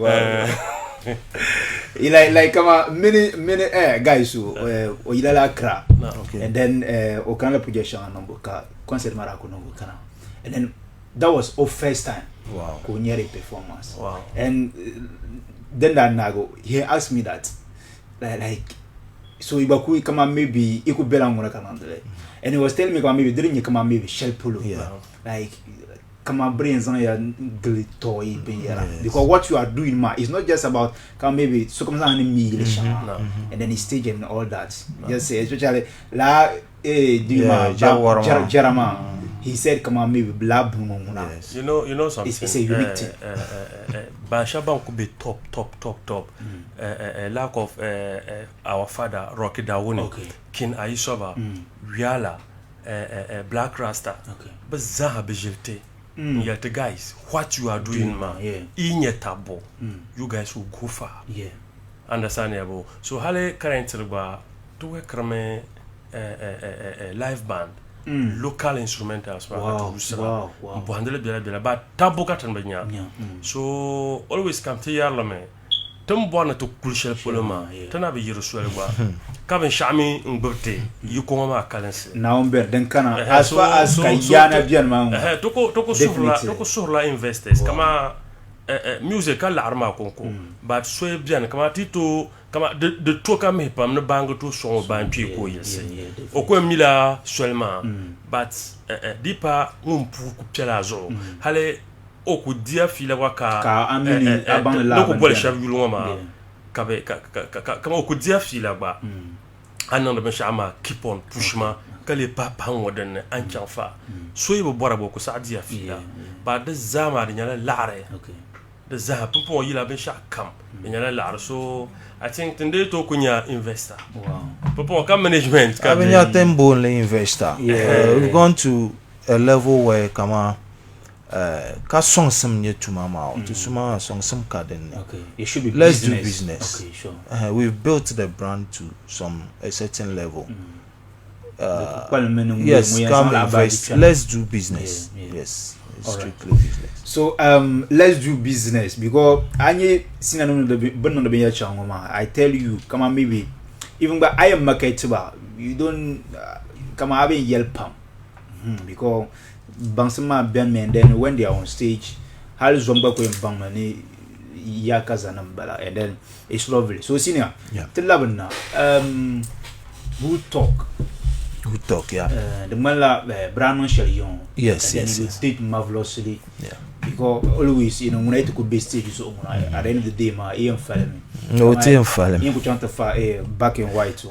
like many guys who ilala kra and then okana projection number ka concert marako number kana and then that was our first time ko nyere performance and then that nago he asked me that like so ibaku kama maybe iku belangona kana and he was telling me kama maybe didn't kama maybe shell polo like kama brains on your glitoy because what you are doing ma is not just about kama maybe so kama sana me and then his stage and all that just say especially la Jarama he said kama maybe blab you know something it's a unique thing Bashaban could be top lack of our father Rocky Dawuni King Aishoba Riala Black Rasta but Zaha Bejilte the guys what you are doing ma in your tabo you guys will go far understandable so hale currently ba to work live band local instrumentals wow but tabo katan banya so always come to yarlame tambona to kulshel poloma tana be yirusuel ba kaben shami ngburte yuko ma kalense naomber den kana as far as kayana bien ma toko surla investors kama music al arma konko but so bien kama tito kama de to kama pam ne bang to son ban pi ko yese o ko mila seulement but dipa pour ku pela zo hale o ku dia fila waka amini aban la ko bol chef yuloma kama o ku dia fila ba anan de shama keep on push ma kale papa wadan an can fa so yi bora bo ko sa dia fi ba da zama da nyala lare da za popo yi la ben sha kam nyala lare so I think today to kunya investor popo kam management ka ben ya tembo le investor we've gone to a level where kama ka song some nye to mama to suma song some garden. Okay, it should be let's business. do business. Okay, sure. We've built the brand to a certain level. Yes, yes, come invest. Let's do business. Yes, it's strictly business. So let's do business because I tell you, come on, maybe even but I am marketable. You don't come on, yelp because Bansama Ben and then when they are on stage, Hal Zomba ko Bangmani Yakazanambala, and then it's lovely. So senior, the Labana, who talk, yeah. The Mala Brandon Shalion, yes, and yes, then yes. did marvelously, yeah. Because always, you know, when I could be stages so at the end of the day, my Ian Fallen. No, Ian Fallen. You put a black and white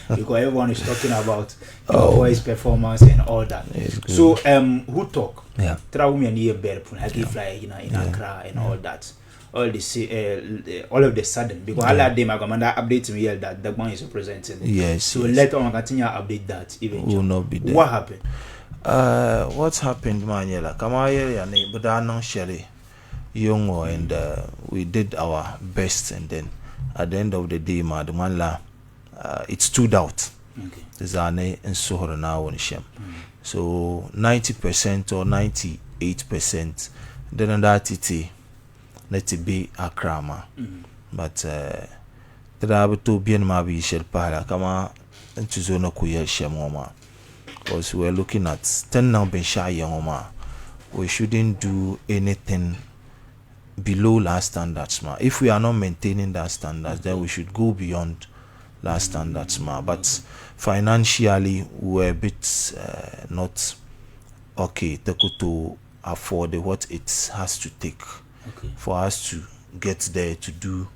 because everyone is talking about your voice performance and all that. So who talk? Yeah. Travel me and ear bell I give fly in Accra and all that. All of the sudden because all that day my commander updates me that the one is representing. Yes. So let on continue update that eventually. Will not be there. What happened? What happened, Manuela? Kamaya but I know Shelly young and we did our best, and then at the end of the day, Madamala, it stood out. Zane and Sohora now on Shem. So 90% or 98%, then that it let it be a crama. But the Rabato Bien Mabi Shelpala, Kama and Tuzono Kuya Shemoma. Because we're looking at 10 now Ben Shy Yoma. We shouldn't do anything below last standards, ma. If we are not maintaining that standards, then we should go beyond last standards, ma. But financially, we're a bit not okay to afford what it has to take for us to get there to do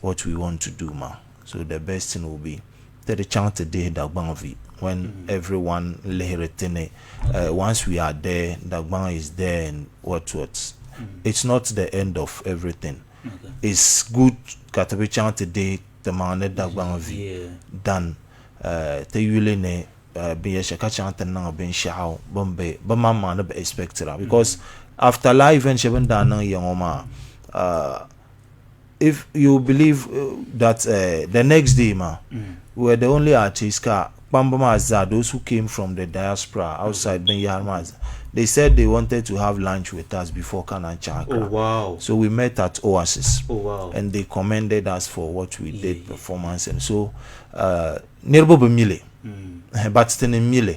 what we want to do, ma. So the best thing will be that the chance today that when everyone leheretene once we are there, Dagban is there, and what it's not the end of everything. It's good Katabi chant today the man Dagban done the Yulene be a shaka chant and now being shao Bombay but my man be expected because after live and Sheban Dana Yangoma if you believe that the next day ma we're the only artists those who came from the diaspora outside Benyarmaz, they said they wanted to have lunch with us before Kanan Chakra. Oh wow. So we met at Oasis. Oh wow. And they commended us for what we did performance, and so Nirbo Bemile. But still in Mile.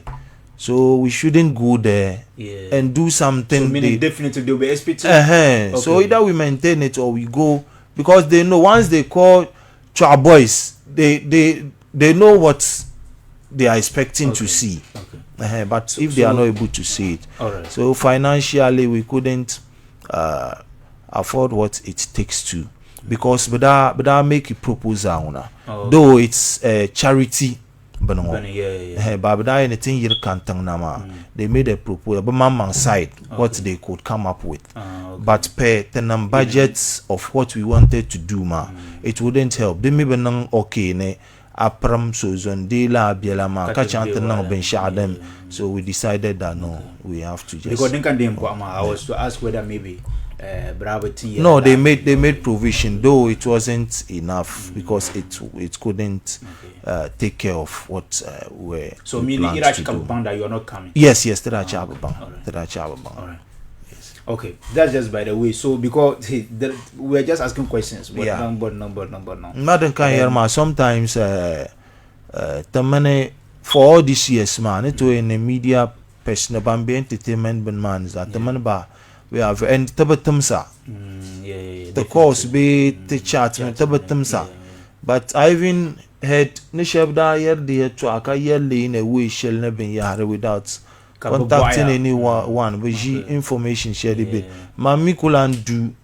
So we shouldn't go there and do something. So meaning definitely they'll be expecting. So either we maintain it or we go, because they know once they call to our boys, they know what they are expecting to see. But if they are not able to see it, so financially we couldn't afford what it takes to, because but I make a proposal though it's a charity. But anything you can't they made a proposal, but man side what they could come up with. But per the budgets of what we wanted to do, it wouldn't help. They maybe nang okay ne apram so zon de la biela ma kachant nang ben shadem. So we decided that no, we have to just because I was to ask whether maybe no, they made provision, though it wasn't enough because it couldn't take care of what we so meaning that you are not coming. Yes, that Chababang. Okay, that's just by the way. So because we're just asking questions, but number. Madam Kayerma, sometimes the money for all these years, man, it was in the media person, Bambi entertainment, man, that the money bar. We have and tabatumsa. The course be the chat and tabatumsa. But I even had Nishabda yearly to Aka yearly in a way shall never be yard without contacting anyone with information shared a bit. Mammy couldn't do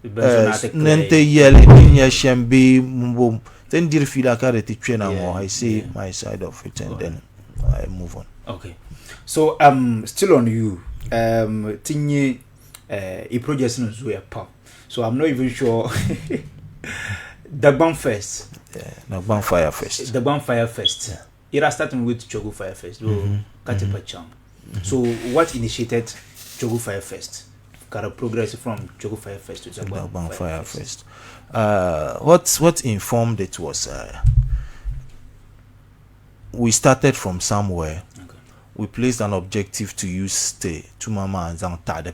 Nente yearly in Yashambi Mumbo. Then dear feel like I say my side of it, and then I move on. Okay. So still on you. Tinye project no zo pa. So I'm not even sure Dagbang Fest. Yeah, Dagbang Firefest. Dagbang Firefest. It has started with Choggu Firefest. So what initiated Choggu Firefest? Kind of progress from Choggu Firefest to Dagbang Firefest. What informed it was we started from somewhere. Okay. We placed an objective to use the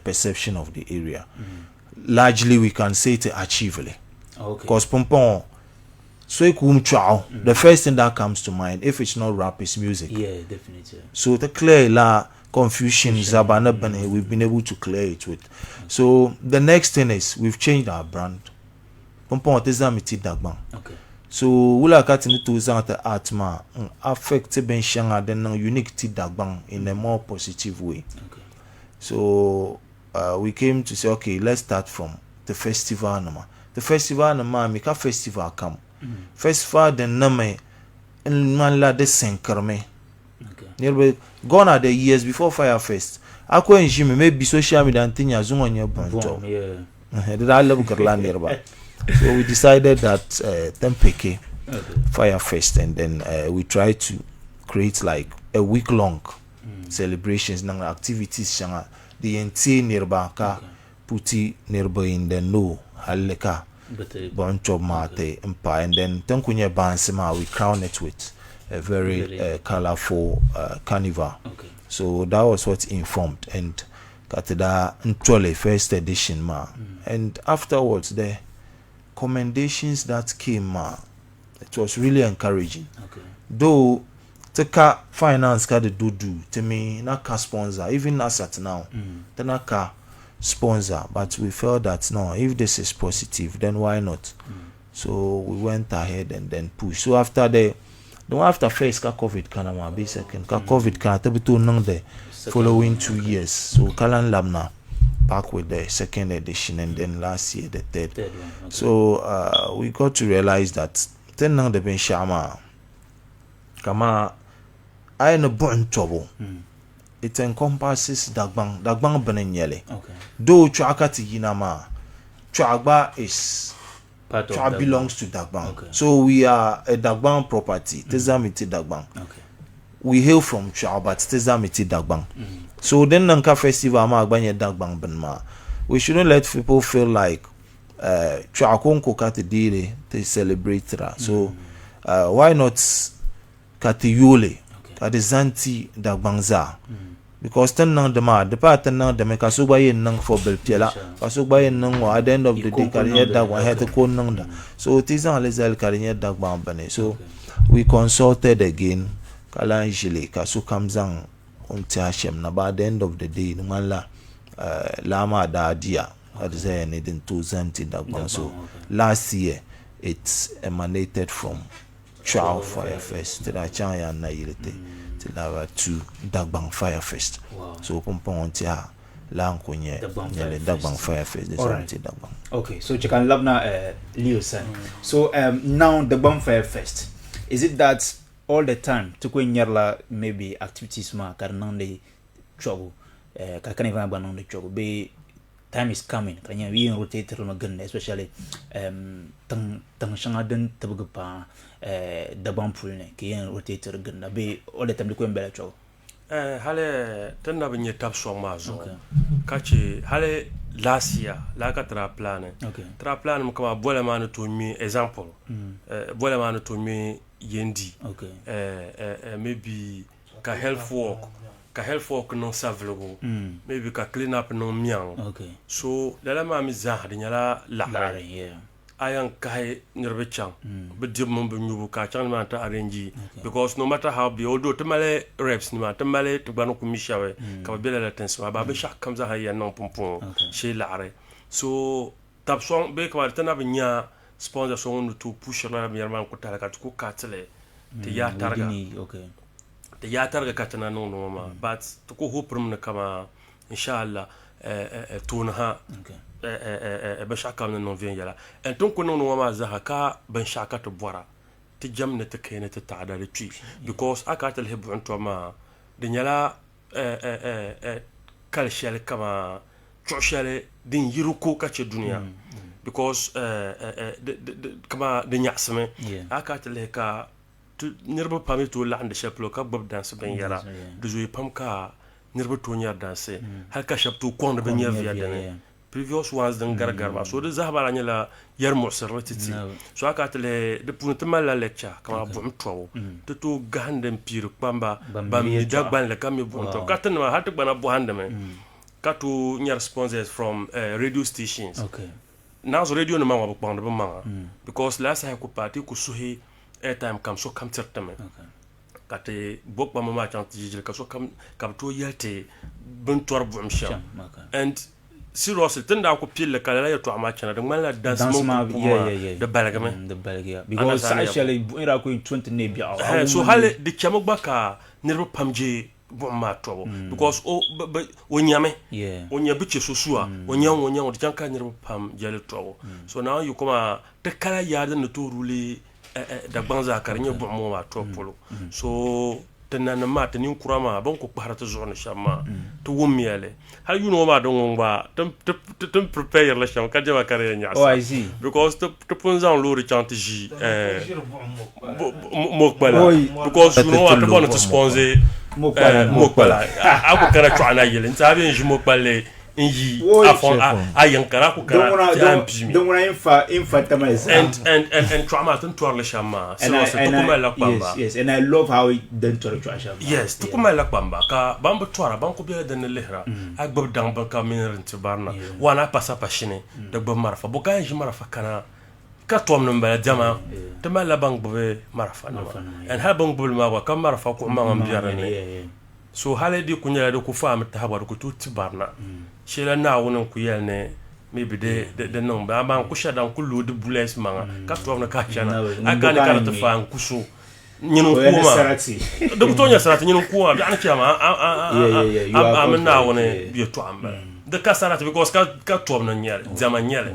perception of the area. Largely, we can say it's achievable. Because Pompon, the first thing that comes to mind, if it's not rap, is music. Yeah, definitely. So the clear la confusion, we've been able to clear it with. So the next thing is we've changed our brand. Pompon Tezamiti Dagbang. Okay. So wula katini to zanta atma affect ben shanga den unique ti Dagbang in a more positive way. Okay. So we came to say, okay, let's start from the festival nama. The festival nama mika festival come. Festival den name in manla de senkerme. Okay. Nearby gone are the years before Firefest. Ako enjime maybe social media and thing azungo nye banto. Yeah. Did I love Kerala nearby? So we decided that Tempeke Firefest, and then we tried to create like a week-long celebrations and activities. The entire nearby puti nearby in the no haleka bunch of mate empire, and then Tankunya Bansema we crown it with a very colorful carnival. Okay. So that was what informed and Kateda Ntole first edition and afterwards the commendations that came, it was really encouraging. Okay. Though Teka finance ka do to me na ka sponsor, even as at now, then na ka sponsor, but we felt that no, if this is positive, then why not? So we went ahead and then pushed. So after after first ka COVID kana be second ka COVID kana tabitu nang the following 2 years. So Kalan Labna back with the second edition, and then last year the third one. Okay. So we got to realize that then now the Ben Shama Kama I in a born trouble. It encompasses Dagbang Benenyele. Okay. Though Chakati Yinama Chagba is Part of Chag belongs to Dagbang. Okay. So we are a Dagbang property. Tezamiti Dagbang. Okay. We hail from Chag, but Tezamiti Dagbang. So then Nanka Festival Dagbang Benma. We shouldn't let people feel like Chakonko Katidire to celebrate that. So why not Katiyule Katizanti Dagbangza? Because ten nang dema the part nang dema kasuba yen nang for belpiela kasuba yen nang at the end of the day karinya dagwa had to ko nang da. So it is an lezel karinya dagbang bane. So we consulted again Kalanjile Kasu Kamzang Untiashem na by the end of the day Numala Lama da dia at the needing to Zanti Dagbang. So last year it emanated from Chow Firefest to the Chaya Nailete to Dagbang Firefest. Wow. So Pompon Tia Lankunye Dagbang Firefest. Dagbang. Okay, so you can love now Leo san. So now the Dagbang Firefest, is it that all the time to go in maybe activities ma karnan de Choggu can even ban the Choggu be time is coming can you rotate no gun especially tang shanga den tabuga Dagbang pool ne ki rotate gun be all the time to go in bela Choggu hale tanna binye tap so mazo kachi hale last year la ka tra plan mo kama bola man to me example bola man to me yendi maybe ka health work no savlego maybe ka clean up no miang so la ma mi zahdi nyala la ayan kai nirbe chang be dim mo be nyubu ka chang ma ta arrange because no matter how be although tamale reps ni ma tamale to banu ku mishawe ka be la tension ba be shak kam za ya non pompon chez l'are so tap song be ka tana be nya sponsor so to push la mi yarman ko tala ka ko katale te ya targa te ya targa katana no ma but to ko hoprum na kama inshallah tunha ben shaka non vient yala en ton ko non ma za ka ben shaka to bora تجمع تكينة تتعدى لتشي because أكاد الهب عنتو ما دنيلا كالشالي كما تعشالي دين يروكو كاتش الدنيا because كما دنيا اسمه أكاد الهكا نربو بامي تقول عند شابلو كبب دانس بين يرا دزوي بام كا نربو تونيا دانس هلكا شابتو كون بين يرا دانه previous ones dan gargarba so de zahaba la nyala yar mursar titi so akata le de punta mala lecture kama bu mtwo to gahande pire kwamba bam da ban le kam bu mtwo katan ma hatu bana bu hande men katu nyar sponsors from radio stations okay now so radio no ma bu kwanda ba ma because last I ko party ko suhi airtime kam so kam certamen kate bok ba ma chant jijil ka so kam to yalte bun tor bu msham and seriously tunda ko pile kala ya to amachana de man la dance mo de balagame the belgia because actually ira ko 20 ne bia so hale de chamo baka nerbo pamje bo ma to because o nyame o nyabe che sosua o nyan de janka nerbo pam jale to so now you come de kala ya de to rule da banza karnya bo mo ma to polo so tenana mata ni kurama bon ko parata zone shama to womiale hal you know ma don ba tum prepare la shama kadja kare nya oh I see because to punzan lori chanti ji mokbala because you know what to want to sponsor mokbala ako kara chwana yele ntabe nji mokbale inji afon ayankara ko kara don't want infa tamales and trauma to tour le shama so to kuma la kwamba yes and I love how it done to shama yes to kuma la kwamba ka bamba toura banko be den lehra ak bob dang banka miner ntibarna wana passa pashine de bob marfa boka inji marfa kana ka tom namba jama to mala bang bobe marfa and ha bang bob ma ka marfa ko ma ngam biarane so haledi kunya de ku fam ta habar ku tuti barna shela na wonon ku yelne maybe de non ba ban ku shadan ku lu de bules manga ka to na ka chana aka ne karata fa ku so nyinu kuma de ku tonya sarati nyinu kuma bi an chama am na wone bi to amba de ka sarati because ka to na nyale zaman nyale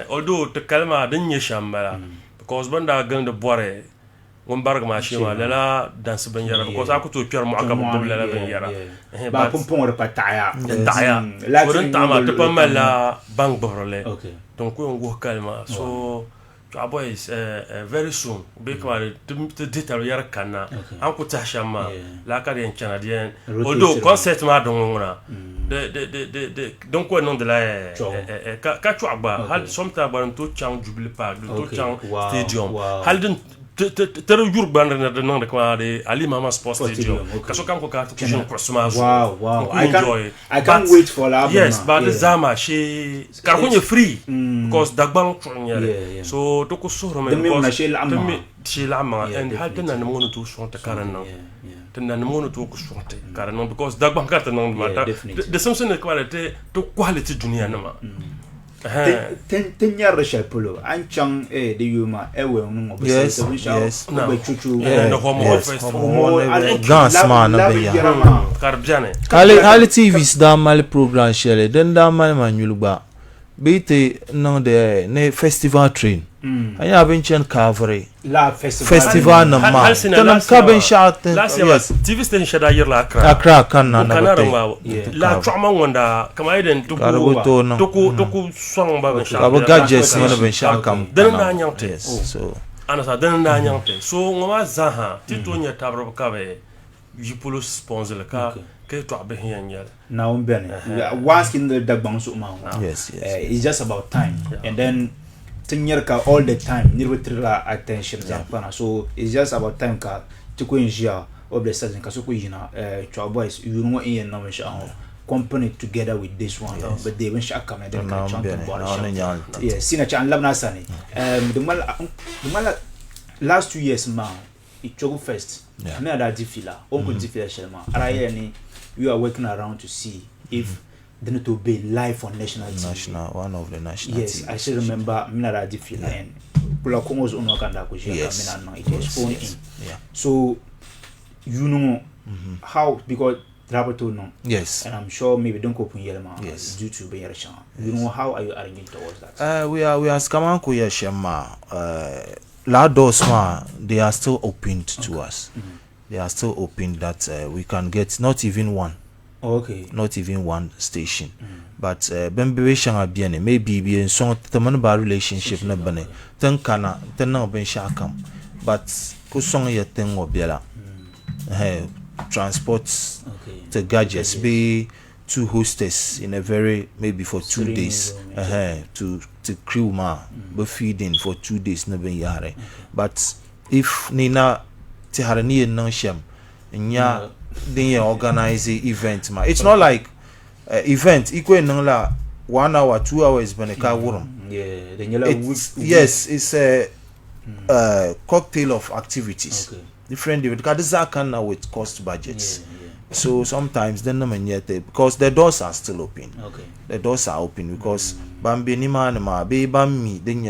although te kalma de nye shambala because banda gan de bore won barga ma shima lala dans ben yara because akuto pier mo akam bo lala ben yara ba pompon repataya la tama te pas mal la bank borole donc on go calma so to boys very soon be kwa te detail yara kana an ko ta shama la ka den canadien although concept ma don ngona de donc quoi nom de la ka tu aba hal somta ba to chang jubilee park to chang stadium hal den tere yur bandre na de non de quoi de ali mama sports stadium kaso kam ko ka to kujon crossmas wow I can't wait for la yes but the zama she kar ko free because dagbang tonyere so to ko soro me because she la ma and halten na mo no to sonte karana tena no mo to ko sonte karana because dagbang ka non mata de something de quality to quality dunia na ma ten yar shapolo an chang de yuma ewe no yes no chuchu the home office gas man na be ya karbjane hali tvs da mal program shele den da mal manulba bite no de ne festival train anya ben chen kavre la festival na ma tanam ka ben shat yes tv station shada yir la akra kan na la trauma wanda kama iden tuku song ba ben shat aba gadgets na ben shat kam den na nyante so ana sa den na nyante so ngoma zaha titonya tabro ka be yipolo sponsor ka ke to abe hianyal now ben once in the dagbang so ma yes it's just about time and then tinyerka all the time nirwetrila attention zapana so it's just about time ka tiko injia of the season ka so ko yina Choggu boys you know in no mention company together with this one but they when shaka me then ka champion yes sina cha labna sani the mal last 2 years ma Choggu Fest na da difila on ko difila shelma araye ni you are working around to see if then to be live on national one of the national yes TV. I still remember minara difila and kula kongos ono kanda ko jeka minana it was phone in so you know how because Rabato no yes and I'm sure maybe don't open yelma due to be you know how are you arranging towards that we are scaman ko yeshema la doors they are still opened to us. They are still open that we can get not even one. Okay. Not even one station. But Bembe shanga biene maybe be in song the relationship na bane. Ten kana ten na ben shakam. But ku song ya ten obiela. Transports the gadgets be two hostess in a very maybe for 2 days to crew be feeding for 2 days na ben yare. But if nina ti harani no shem nya they organize the event it's not like event equal la 1 hour 2 hours beneka wurum. Yes, it's a cocktail of activities. Different because this can now with cost budgets. So sometimes then because the doors are still open. The doors are open because Bambi Nima ma be Bammi then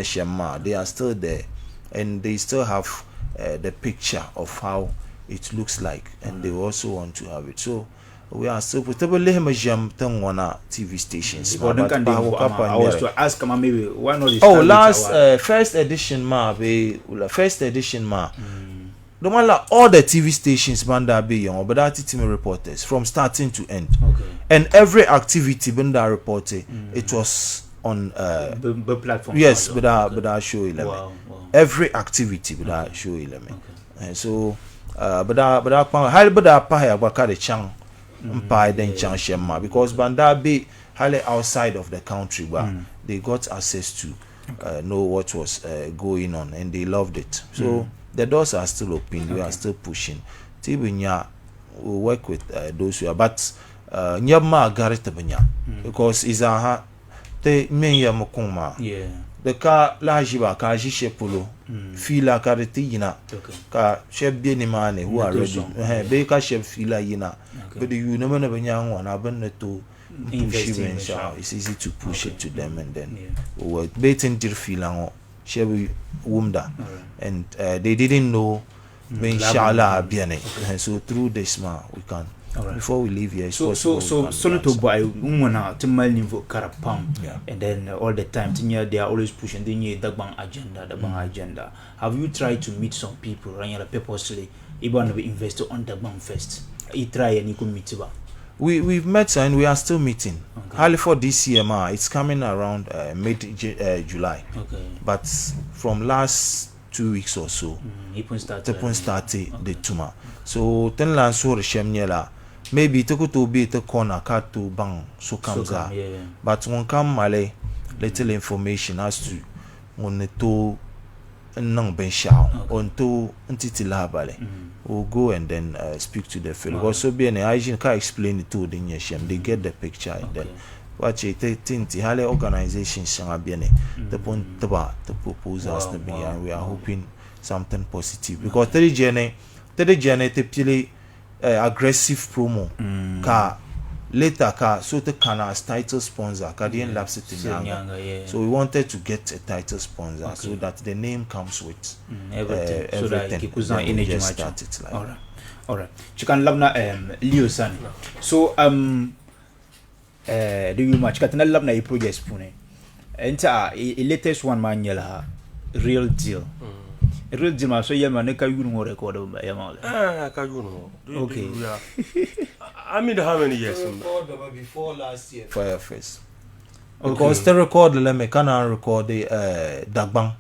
they are still there and they still have the picture of how it looks like, and they also want to have it. So we are still probably TV stations. I was to ask maybe why not? Last first edition the one like all the TV stations banda be young, but that team reporters from starting to end. And every activity banda reported it was on the platform. Yes, but I show 11. Every activity but I show 11. So but I chang then chang shema because banda be highly outside of the country but they got access to know what was going on and they loved it. So the doors are still open. We are still pushing. Tibinya we work with those who are but nyama garita banya because is a te menya mokuma. The car la jiba ka jishe polo fila kariti yina ka chef bien ni mane who are ready be ka chef fila yina but you no na banya wana ban to push it's easy to push it to them and then we were baiting dir fila chef wumda and they didn't know inshallah bien so through this we can before we leave here so to buy umona to mal niveau karapam and then all the time they are always pushing the dagbang agenda. Have you tried to meet some people purposely even be investor on dagbang first you try and you could meet we've met and we are still meeting hardly for this year it's coming around mid July but from last 2 weeks or so started the tuma so ten lan so reshemnyela maybe to be the corner cut to bang so comes out but one come male little information as to on to nang ben shao on to ntitila bale we'll go and then speak to the field also be an agent can explain it to the nyeshem they get the picture and then watch it tinti hale organization shanga biene the point the proposals to be and we are hoping something positive because the journey te pile aggressive promo ka later ka so the kana as title sponsor ka the lapse it so we wanted to get a title sponsor so that the name comes with everything so that kikuza energy start it like all right chikan labna Leo san so do you match katana labna I project pune enta latest one man yela real deal real deal so yema ne ka yunu record ba yema ka yunu okay I mean how many years before last year Firefest because the record me can record the Dagbang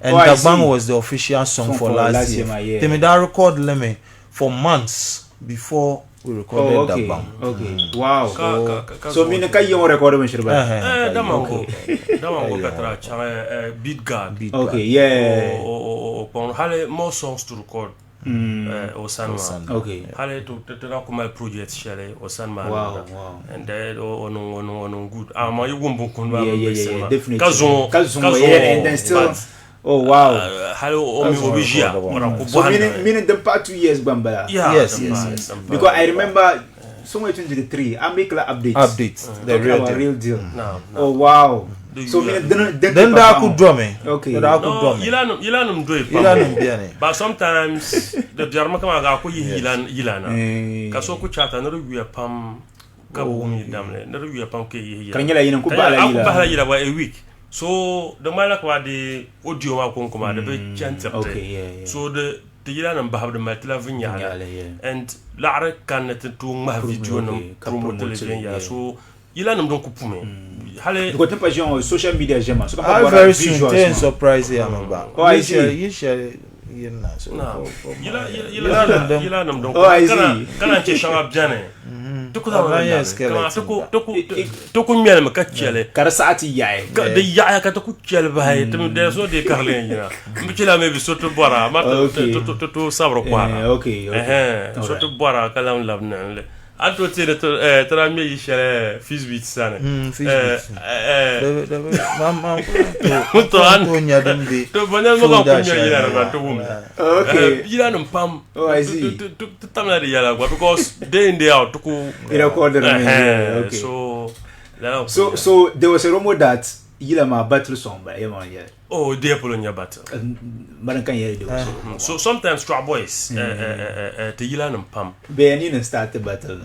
and Dagbang was the official song for last year they made that record me for months before we recorded Dagbang. Wow. So me ne kai yo record me shirba. Dama ko katra chama beat guard. Okay, yeah. Pon hale more songs to record. Osanma. Okay. Hale to na ko my project share Osanma. Wow. And then on good. Ma you wumbu kun ba. Yeah, definitely. Kazon and then still oh wow. Hello, Omijia. So meaning the past 2 years Bambala. Yes. Because I remember somewhere 2023 I make like updates. The real deal. No. Oh wow. So meaning then that could draw me. Okay. That could draw me. Yilanum do it. But sometimes the Jarma kama ga ko yilana. Kaso ko chata no wi pam ka bo mi damle. No wi pam ke yi. Kanyela yinan ko bala yila wa a week. So the malak wa the audio ma kon kuma the be gentle. Okay, yeah. So the yila nan bahab the matla vinya and la'ra kan to ma video no promo television ya so yila nam don kupume hale ko tempa jon social media jema so I very soon surprise ya mamba you share yina so yila nam don kana che shanga bjane to ko to ko miel ma kachele kar saati yaay de yaaya ka to ku chel baay tum de so de karlen ya mi ci la me bi soto bora ma to sabro kwa okay soto bora kala on labna le alto tire tra mi yishere fizbit sana mama to an to nyadam bi to banal mo ko nya yira ba to wum okay yira no pam I see to tamna de yala because day in day out to ko record okay so there was a rumor that yila ma battle song by Eman yeah oh they polonia battle man kan yere do so sometimes trap boys te yila no pam be any no start battle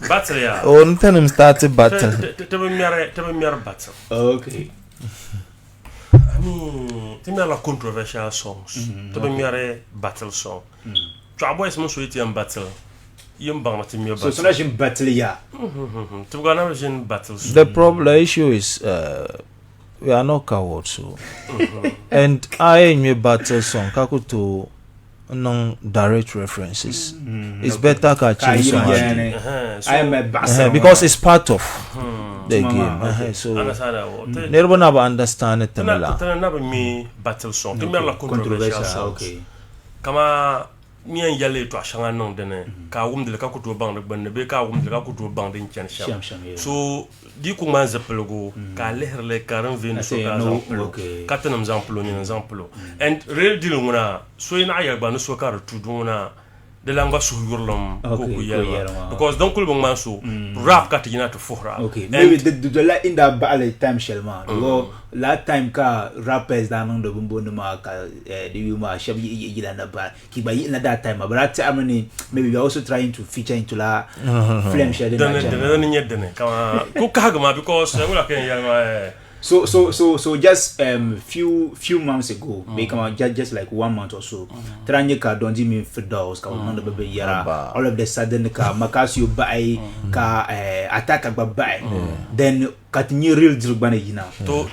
battle ya oh ntanim start battle te be mere battle okay te mere la controversial songs te be mere battle song trap boys mo so iti am battle yim bang te mere battle so na jin battle ya te go na jin battle the issue is we are not cowards so and I in your battle song kakuto non direct references it's better ka change I am a battle because it's part of the game so never never understand it na me battle song te me la controversial song okay kama mi en yale to ashanga non dene ka wumdele ka kuto bang de banne be ka wumdele ka kuto bang de chen sham so di ku man zaplogo ka leherle karan venu so ka zamplo ka tanam zamplo ni zamplo and real deal nguna so ina ya ba no so ka tu duna de langa su yurlom ko ku yelwa because don't kul bang man so rap ka tina to fuhra okay maybe the la in that battle time shelma go last time ka rappers da non do bumbo no ma ka the you ma shabi yila na ba ki ba in that time but that time maybe we are also trying to feature into la flame shade den nyedene kama ku ka gama because ngula ken yelma so just few months ago make just like 1 month or so tranye ka donji mi fidos ka no be yara all of the sudden ka makasio bai ka attack ba bai then katinye real deal bana yina to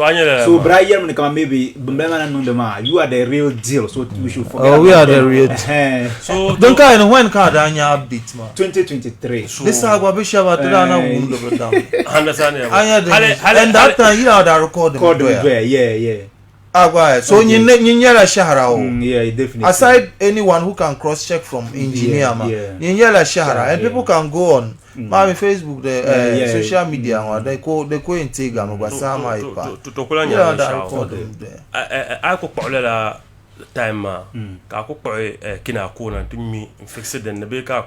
anyele so Brian come maybe bembana no ma you are the real deal so we should forget we are the real deal so don't kind when ka da anya update ma 2023 this agwa be shaba to na wundo be down understand and that time you are the recording yeah agwa so nyinyela shahara yeah definitely aside anyone who can cross check from engineer ma nyinyela shahara and people can go on my Facebook the social media they go intake am gba sama ipa to kulanya I ko polela time ka ko kina ko na timi fixed den be ka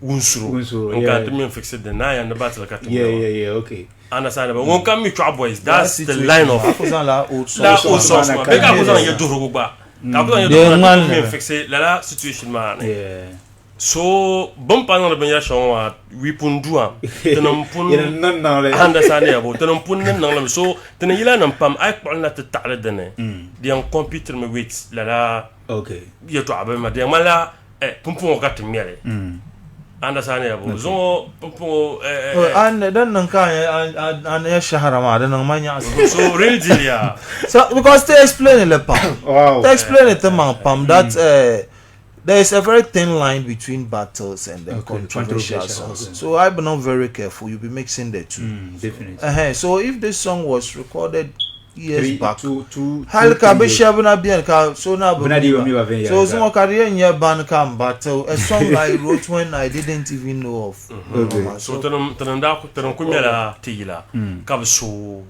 unsuru ka timi fixed den na ya na battle ka yeah okay understand but won come me trap boys that's the line of la old songs be ka ko ya duru gba ka ko ya duru me fixed la situation man so bompa no be ya shon we pundua tenom pun non le understand ya bo tenom pun non so ten yila nam pam ay ko na ta ta'ala dene di en computer me wait la okay ya to abe ma di mala pumpun ka temere understand ya bo so pumpun and then nan ka an ya shahara ma dan manya so real deal ya so because they explain le pam wow they explain it pam that there is a very thin line between battles and controversial songs. So I've been very careful. You'll be mixing the two. Definitely. So if this song was recorded years back, two so some career in your band come battle a song I wrote when I didn't even know of. So tenon kumela tigila kabso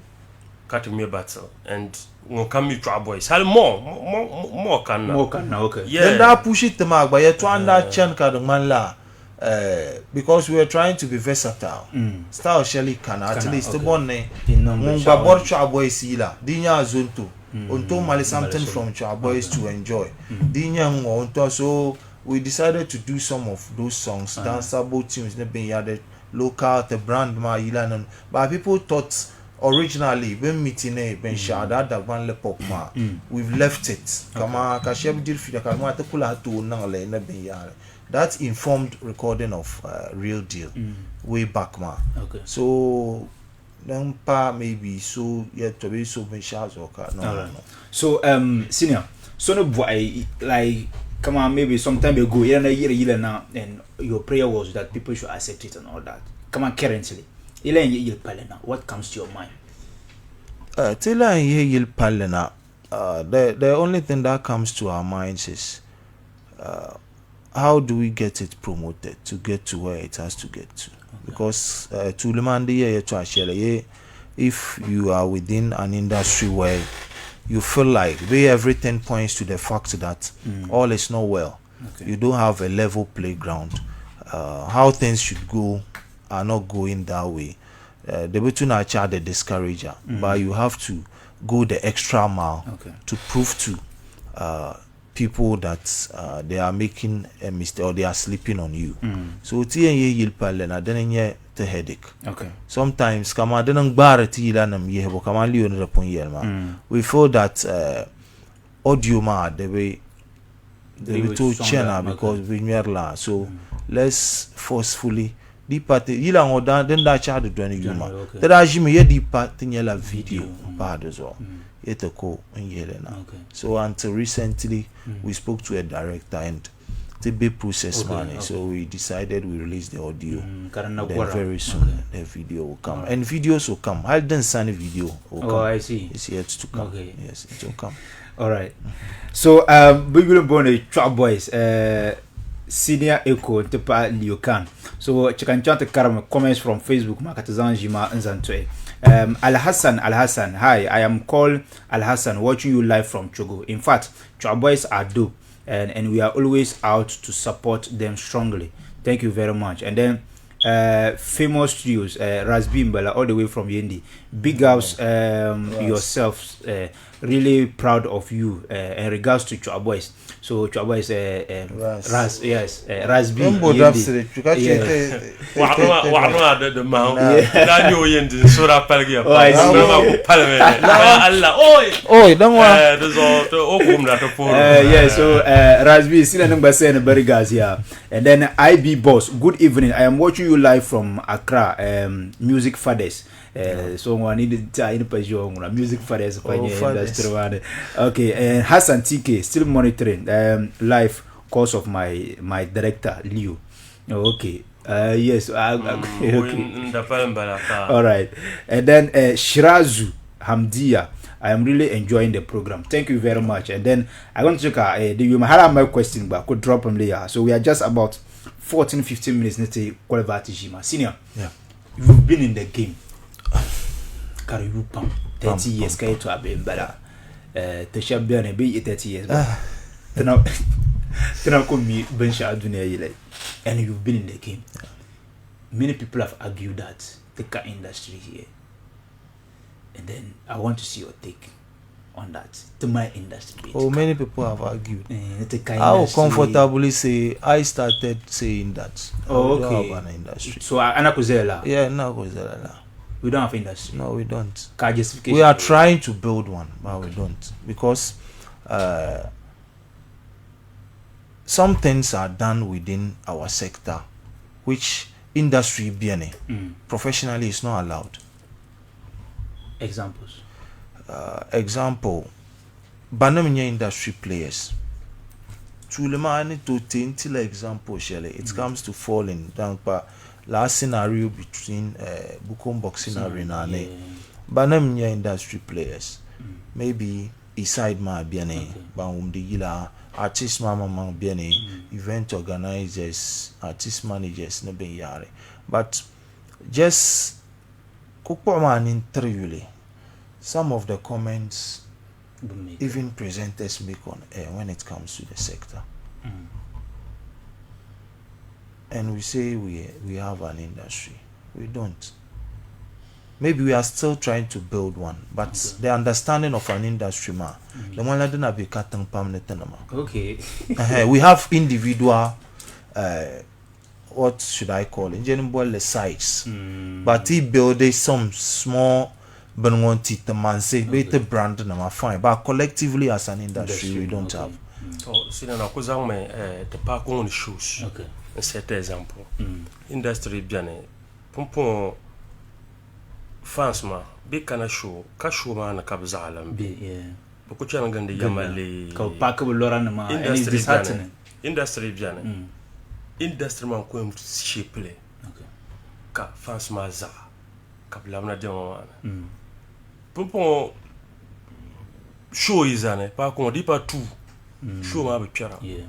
katumie battle and won come you trap boys hal more can okay then that push it to mark but you to under chen ka man la because we were trying to be versatile style Shelly can at least the one mun ba bor trap boys ila dinya zonto onto mali something from trap boys to enjoy dinya onto so we decided to do some of those songs danceable tunes ne been added local the brand ma ila but people thought originally when meeting ben shada da ban le pop ma we've left it kama ka sheb dir fi da kalma ta kula to nan le na ben yare that informed recording of Real Deal way back ma so then pa maybe so yet to be so ben shaz or ka no. So senior so no boy like come on maybe some time ago year now and your prayer was that people should accept it and all that. Come on currently what comes to your mind? The only thing that comes to our minds is how do we get it promoted to get to where it has to get to? Because if you are within an industry where you feel like everything points to the fact that all is not well, you don't have a level playground, how things should go are not going that way. The between our child the discourager, but you have to go the extra mile to prove to people that they are making a mistake or they are sleeping on you. So the headache. Sometimes kama denang barati la nam yehbo kama liyo na pon yelma. We feel that audio ma the way to channel because we la. So let's forcefully di party yila ngoda den da cha de don yuma. That ajime ye di party nyela video bad as well. Etoko na. So until recently we spoke to a director and the big process money, so we decided we release the audio. Then very soon the video will come and videos will come. I didn't send a video. I see. It's yet to come. Yes, it will come. All right. So we will born a Choggu boys. Senior Echo Tepa Liukan. So chicken chat karam comments from Facebook Makatazan Jima Nzantwe. Al Hassan, hi, I am called Al Hassan, watching you live from Choggu. In fact, Choggu boys are dope and we are always out to support them strongly. Thank you very much. And then famous studios, Razbimbala all the way from Yendi. Big ups yourselves, really proud of you in regards to Choggu boys. So Choggu is Raz, yes, Razbi. The mount. Yeah, so Razbi still number 7 Barigas here. And then IB Boss, good evening. I am watching you live from Accra, Music Fathers. So I need to music fathers. Okay, and Hassan TK still monitoring live course of my director Leo. Okay. Yes. Okay. All right. And then Shirazu Hamdia. I am really enjoying the program. Thank you very much. And then I want to check you might have my question, but I could drop them later. So we are just about 14-15 minutes to qualify Tijima. Senior. Yeah. You've been in the game. Carry you pump 30 years. Carry to a better. To share be 30 years. Now come me Bensha Dunia, and you've been in the game. Many people have argued that the car industry here. And then I want to see your take on that. To my industry. Oh, many people have argued. I will comfortably say I started saying that. Oh, we okay. don't have an industry. So Anakozela. Yeah, Anakozela. We don't have industry. No, we don't. We are trying to build one, but we don't because some things are done within our sector, which industry professionally is not allowed. Examples. Example, banaminya industry players. Tulemani to tintil example, Shelley. It comes to falling down. Last scenario between Bukom Boxing Arena and banaminya industry players. Maybe Iside Ma Biane, Baum de Yila, artist mama Biane, event organizers, artist managers, Nebe Yare. But just Kukwaman interview, some of the comments even presenters make on air when it comes to the sector. And we say we have an industry. We don't. Maybe we are still trying to build one, but the understanding of an industry, the one that didn't be cutting permanent. Okay. We have individual, what should I call it? General sites, but he built some small but want it the man say better brand na fine, but collectively as an industry we don't have. So sina na kuzang me the park on shoes. Okay. Un certain example. Industry bien pompon fans ma big kana show ka show ma na kabzalam Be yeah. beaucoup chana gande yamale Ka pack bu lora na ma and it's disheartening. Industry bien industry man ko shape le Okay. ka fans ma za kablam na demo pompon show izane pa ko di pa tout show ma be piara Yeah.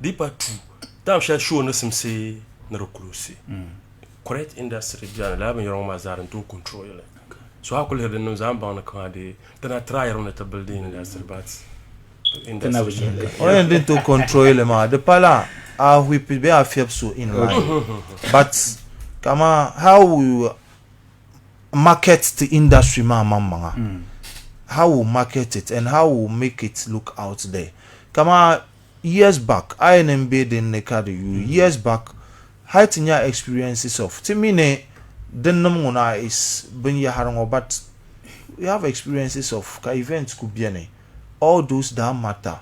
di pa tout tam sha show no simse na recluse correct industry bien la ben yorong ma zaran to control le so hakul herde no zamba na ka de tana try on the building industry but industry On est to control ma de pala we be a so in line. But kama how we market the industry mama how we market it and how we make it look out there. Kama years back I am in the card years back heighten your experiences of timine then namuna is ben ya harango, but we have experiences of ka events could be any all those that matter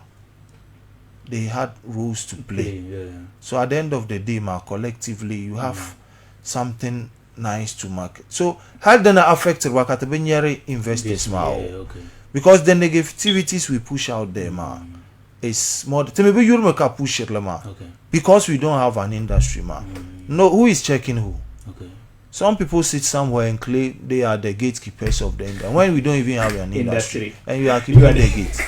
they had roles to play. Yeah. So at the end of the day ma collectively you have something nice to market. So how then affected wakati benyere investors ma Yeah, okay. because the negativities we push out there ma is more maybe you make a push it ma Okay. because we don't have an industry ma. No, who is checking who? Okay. Some people sit somewhere and claim they are the gatekeepers of the industry when we don't even have an industry and you are keeping the gate.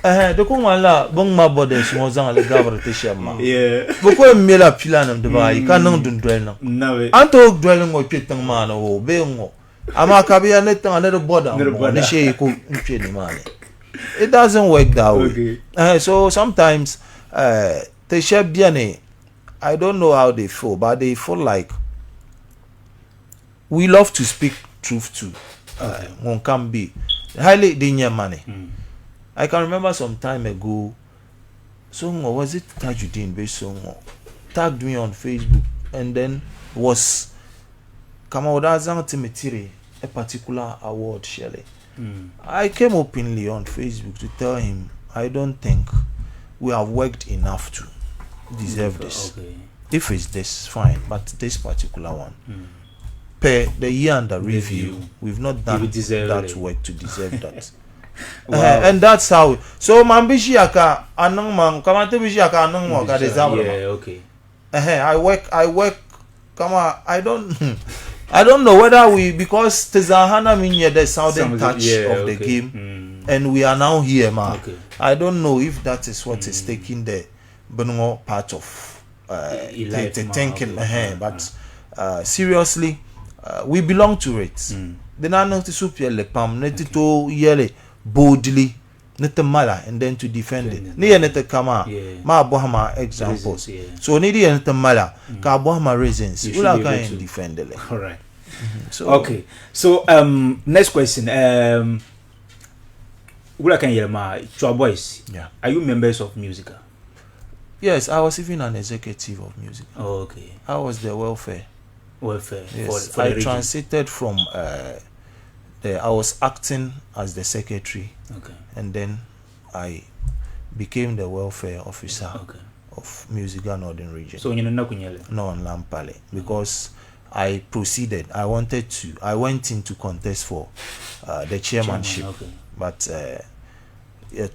The kumala bong ma borders mo zang le gavre te shema. Yeah. Boko mela pilanam de ba ka nang dun dwel nang. No. Anto dwel ngo petang mana ho be ngo. Ama kabia net tang ne border. Ne she ko mpie ni mane. It doesn't work that way. Okay. So sometimes they share biane. I don't know how they feel, but they feel like we love to speak truth to. One can be highly dinya money. I can remember some time ago, so was it Tajuddin Besongo tagged me on Facebook and then was Kamaudazang Timitiri a particular award Shelley. I came openly on Facebook to tell him I don't think we have worked enough to deserve this. Okay. If it's this, fine, but this particular one. Per the year under review, we've not done deserve that it. work to deserve that. Wow. And that's how. So mambishi aka anang man kamate bishi aka anang mo ka deserve. Yeah, okay. I work. Come on, I don't know whether we because Tezahana mean the southern touch of the game, and we are now here, ma. Okay. I don't know if that is what is taking the Benmo part of the thinking. But seriously, we belong to it. Then I know to super le pam netito yele boldly netamala and then to defend it. Ni nete kama ma bohama examples. So ni di nete mala ka bohama reasons. Ula can defend it. All right. So Okay. So next question. Ula can hear my Chua Boys. Yeah. Are you members of Musica? Yes, I was even an executive of music. Oh, okay. I was the welfare. Welfare. Yes, For I the region. transited from I was acting as the secretary, Okay. and then I became the welfare officer Okay. of Musica Northern Region. So you know kunyele. No, on Lampale, because I proceeded. I went in to contest for the chairmanship, Okay. but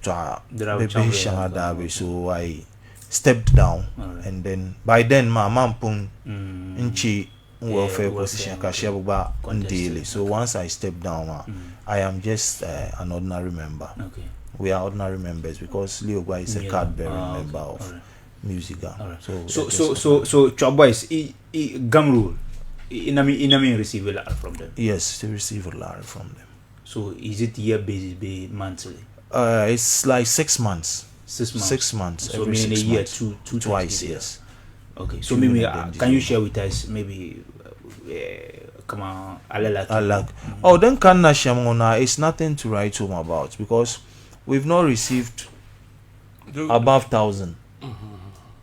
Draw champion. so I stepped down, Alright. and then by then my mampung inchi welfare welfare, position okay. kashiabuba Contested. daily. So once I stepped down, I am just an ordinary member. Okay. We are ordinary members because Leo Gwa is a Yeah. card bearing Ah, okay. member of Alright. Musica. Alright. So Chua Boys, gang rule. Inami receive a lot from them. Yes, to receive a lot from them. So is it year basis, be monthly? It's like 6 months. 6 months. 6 months. So every meaning a 6 year, months. two Twice, times a year. yes. Okay. So Two maybe and then can you December. share with us maybe come on Alot? Alag. Oh, then Kanna Shamona is nothing to write home about because we've not received above 1,000.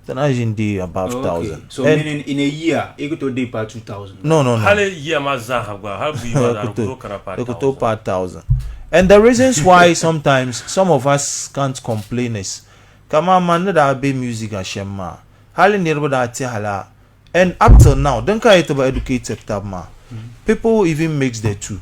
then I in the above 1,000. So meaning in a year, you go to day per 2,000. No. Hale year mazaha gwa. How be you per 1,000. And the reasons why sometimes some of us can't complain is, kama man that be music and shema. Hale nirbo da ati hala. And up till now, don't care about educated tabma. People even mix the two.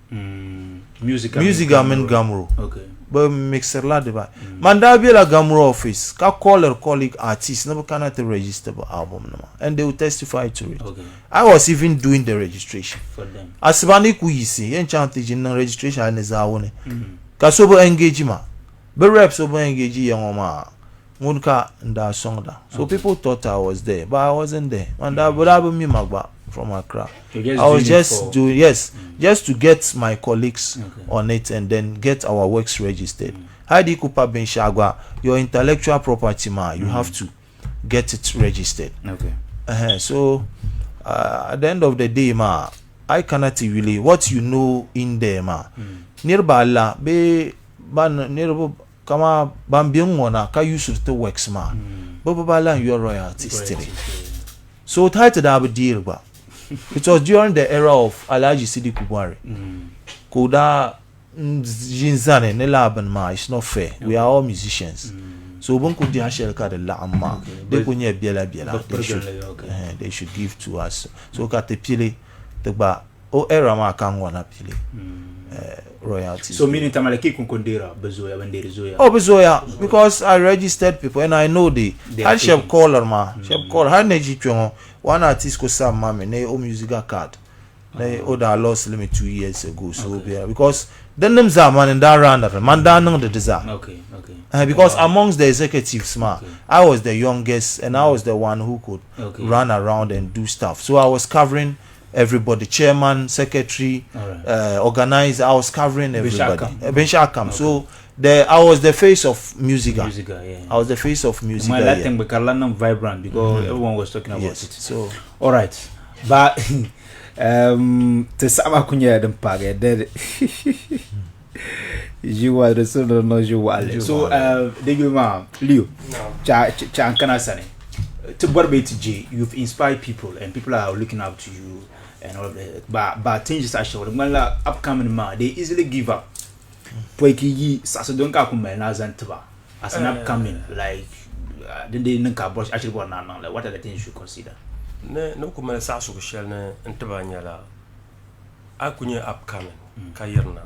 Music and gamro. Okay. But mixer la deba. Man da be la gamro office. Ka call or colleague artist never cannot register the album no. And they will testify to it. Okay. I was even doing the registration For them. asibani ku yisi yen chantage in registration ne za woni ka so bo engage ma be rep so bo engage yen oma munka nda song da so people thought I was there but I wasn't there and that would have me magba from Accra. I was just doing just to get my colleagues on it and then get our works registered. Heidi Kupa Ben Shagwa, your intellectual property ma, you have to get it registered. Okay. So at the end of the day ma, I cannot really what you know in there ma. Nearby la be ban nearby kama bambiongona ka use the works ma. Bobala your royalties. So tight that deal ba. It was during the era of Alhaji Sidi Kubwari. Koda jinzane ne laban ma, it's not fair. We are all musicians. So when could the Hashel card the lama? They could near biela. They should give to us. So got the pile the ba era ma kan wana pile royalties. So meaning tamalaki kunkondera bezoya when there is zoya. Oh bezoya because I registered people and I know the Hashel caller ma. Shep call ha neji chongo. One artist ko Sam Mame ne o musical card. Ne o da lost limit 2 years ago. So because then them zaman in that round of man da nang the design. Okay. Because amongst the executives ma, I was the youngest and I was the one who could run around and do stuff. So I was covering everybody, chairman, secretary, organizer. I was covering everybody. Benshakam. So I was the face of music. I was the face of music. My Latin became vibrant because everyone was talking about it. So all right, but to sama kunya dem page dead. You are the son of no you are. So the you ma Leo cha kana sane to J, you've inspired people and people are looking up to you and all of that. But things are showing. When upcoming ma, they easily give up. Poiki sasadonka kumena zantba as an upcoming like they nka boss actually born now like what are the things you consider? No kumena sasu kushel ne ntba nyala akunya upcoming kayirna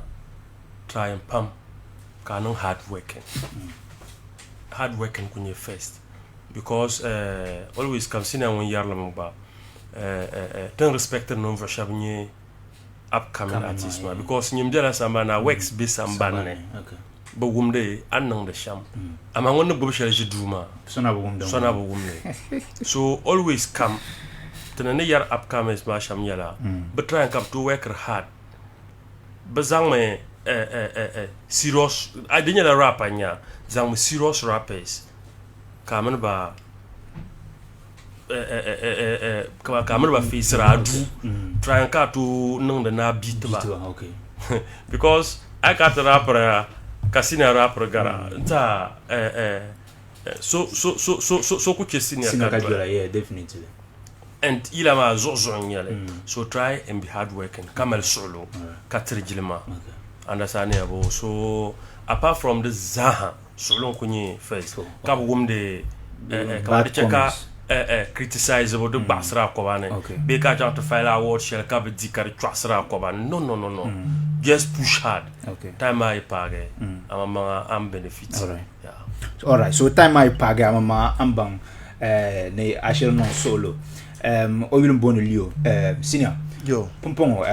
try and pump kanon hard working kunye first because always come sina when yarla mba don't respect no for shabnye upcoming artist ma because nyimdela samba na works be samba ne but wumde annang the sham ama wonna bo shele jiduma sona bo wumde so always come tene yar upcoming ma sham yala but try and come to work hard bazang me serious I didn't the rapper nya zang serious rappers kamen ba kamen ba face radu try and cut to nung the na beat ba okay because I got the rapper casino rapper gara ta so ku chesini yeah definitely and ilama zozon yale so try and be hard working kamal solo katrjilma understand abo so apart from the zaha solo kunyi first ka wumde ka cheka criticize about the basra ko bane be ka ja to file award shell ka be dikar twasra ko bane no just push hard time I page amama am benefit all right so time I page amama ambang ne ashel non solo oyulum bono lio senior yo pompongo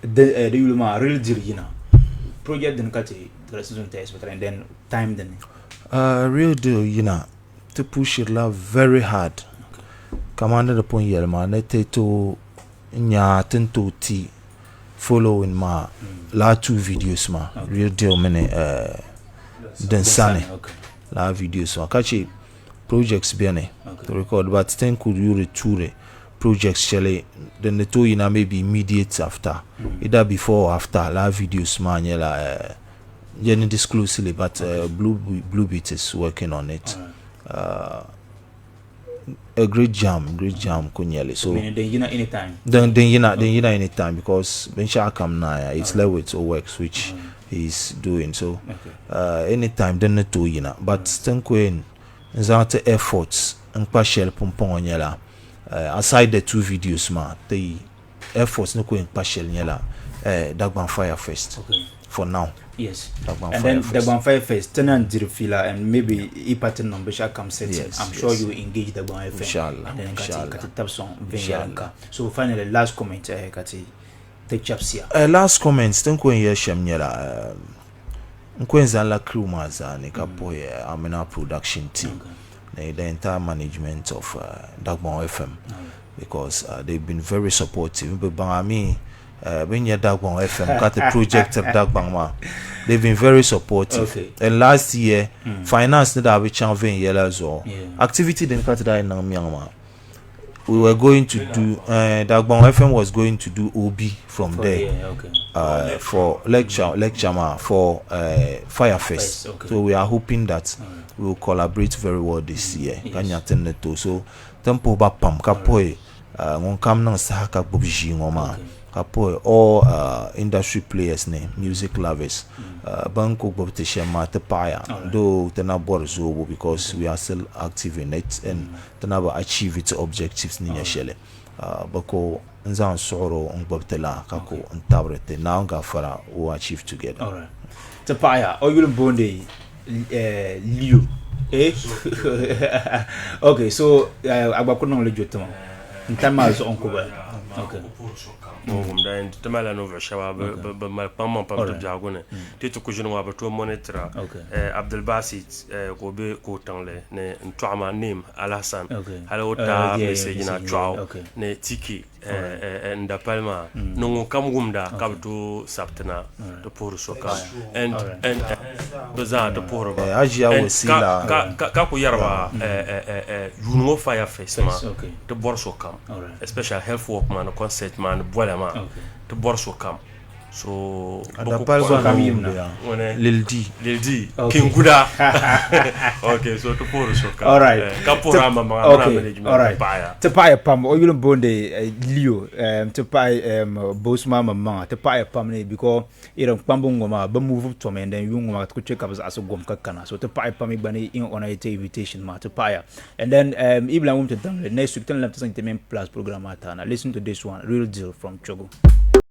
the yuluma real dirigina project den kati the season test but and then time then real deal to push it love very hard commander the point yelma nete to nya tento ti following ma la 2 videos ma real deal mene den sane la videos ma kachi projects biane to record but then could you reture projects shele then the two maybe immediate after either before or after la videos man yela disclosively but blue beat is working on it a great jam kunyele. So meaning then you know anytime. Then anytime because when Shah come now, it's Lewis or works which he's doing. So anytime then to but Stenquin Zante efforts and partial pompon yela. Aside the 2 videos the efforts no going partial yela Dagban Firefest for now. Yes. Dagban Then Firefest. Dagban Firefest tenant Dirfila and maybe a pattern number shall come set. Yes, I'm sure you engage Dagban FM. Inshallah. And then Kati tap song Inshallah. So finally last comment Kati take chaps here. Last comment Stenquin Yeshem yela Nkwenza la crew mazani kapoye Amena production team. The entire management of Dagban FM because they've been very supportive. But I mean, when you Dagban FM got the project of Dagban ma, they've been very supportive. Okay. And last year, finance did have a chance in yellow so activity didn't cut that in Myanmar. We were going to do Dagban FM was going to do OB from there. For lecture for Firefest. Okay. So we are hoping that we will collaborate very well this year. Kanya teneto so tempo ba pam kapoe ngon kam nang sa ka bobji ngoma kapoe all industry players name music lovers banko bobte shema te paya do tena borzo because we are still active in it and tena ba achieve its objectives ni shele bako nzan soro ngbobtela kako ntabrete na nga fara we achieve together. All right. Tapaya Oyul Bonde Liu. Okay, so Abakuno Legiotama. In time as Uncle. Okay. Dan tamala no shawa ba mal pam pam to jagone tito ko jino wa to monitor Abdul Basit ko be ko tanle ne ntwama nim Alhassan hala wota message na twaw ne tiki nda palma no kam gumda kabto saptana to pour soka and baza to pour ajia wasila ka ko yarba juno Firefest ma to borso kam especially health work man concert man to borso kam so Lildi Kinguda. Okay, so to pour soka all right kapura mama management all right Tapaya pam Oyul Bonde Leo Tapaya Bosma mama Tapaya pam ne because pambongo ma ba move to me and then you ma to check up as a gom kakana so Tapaya pam bani in on a invitation ma Tapaya and then Ibla want to next week 10 plus program atana listen to this one real deal from Choggu.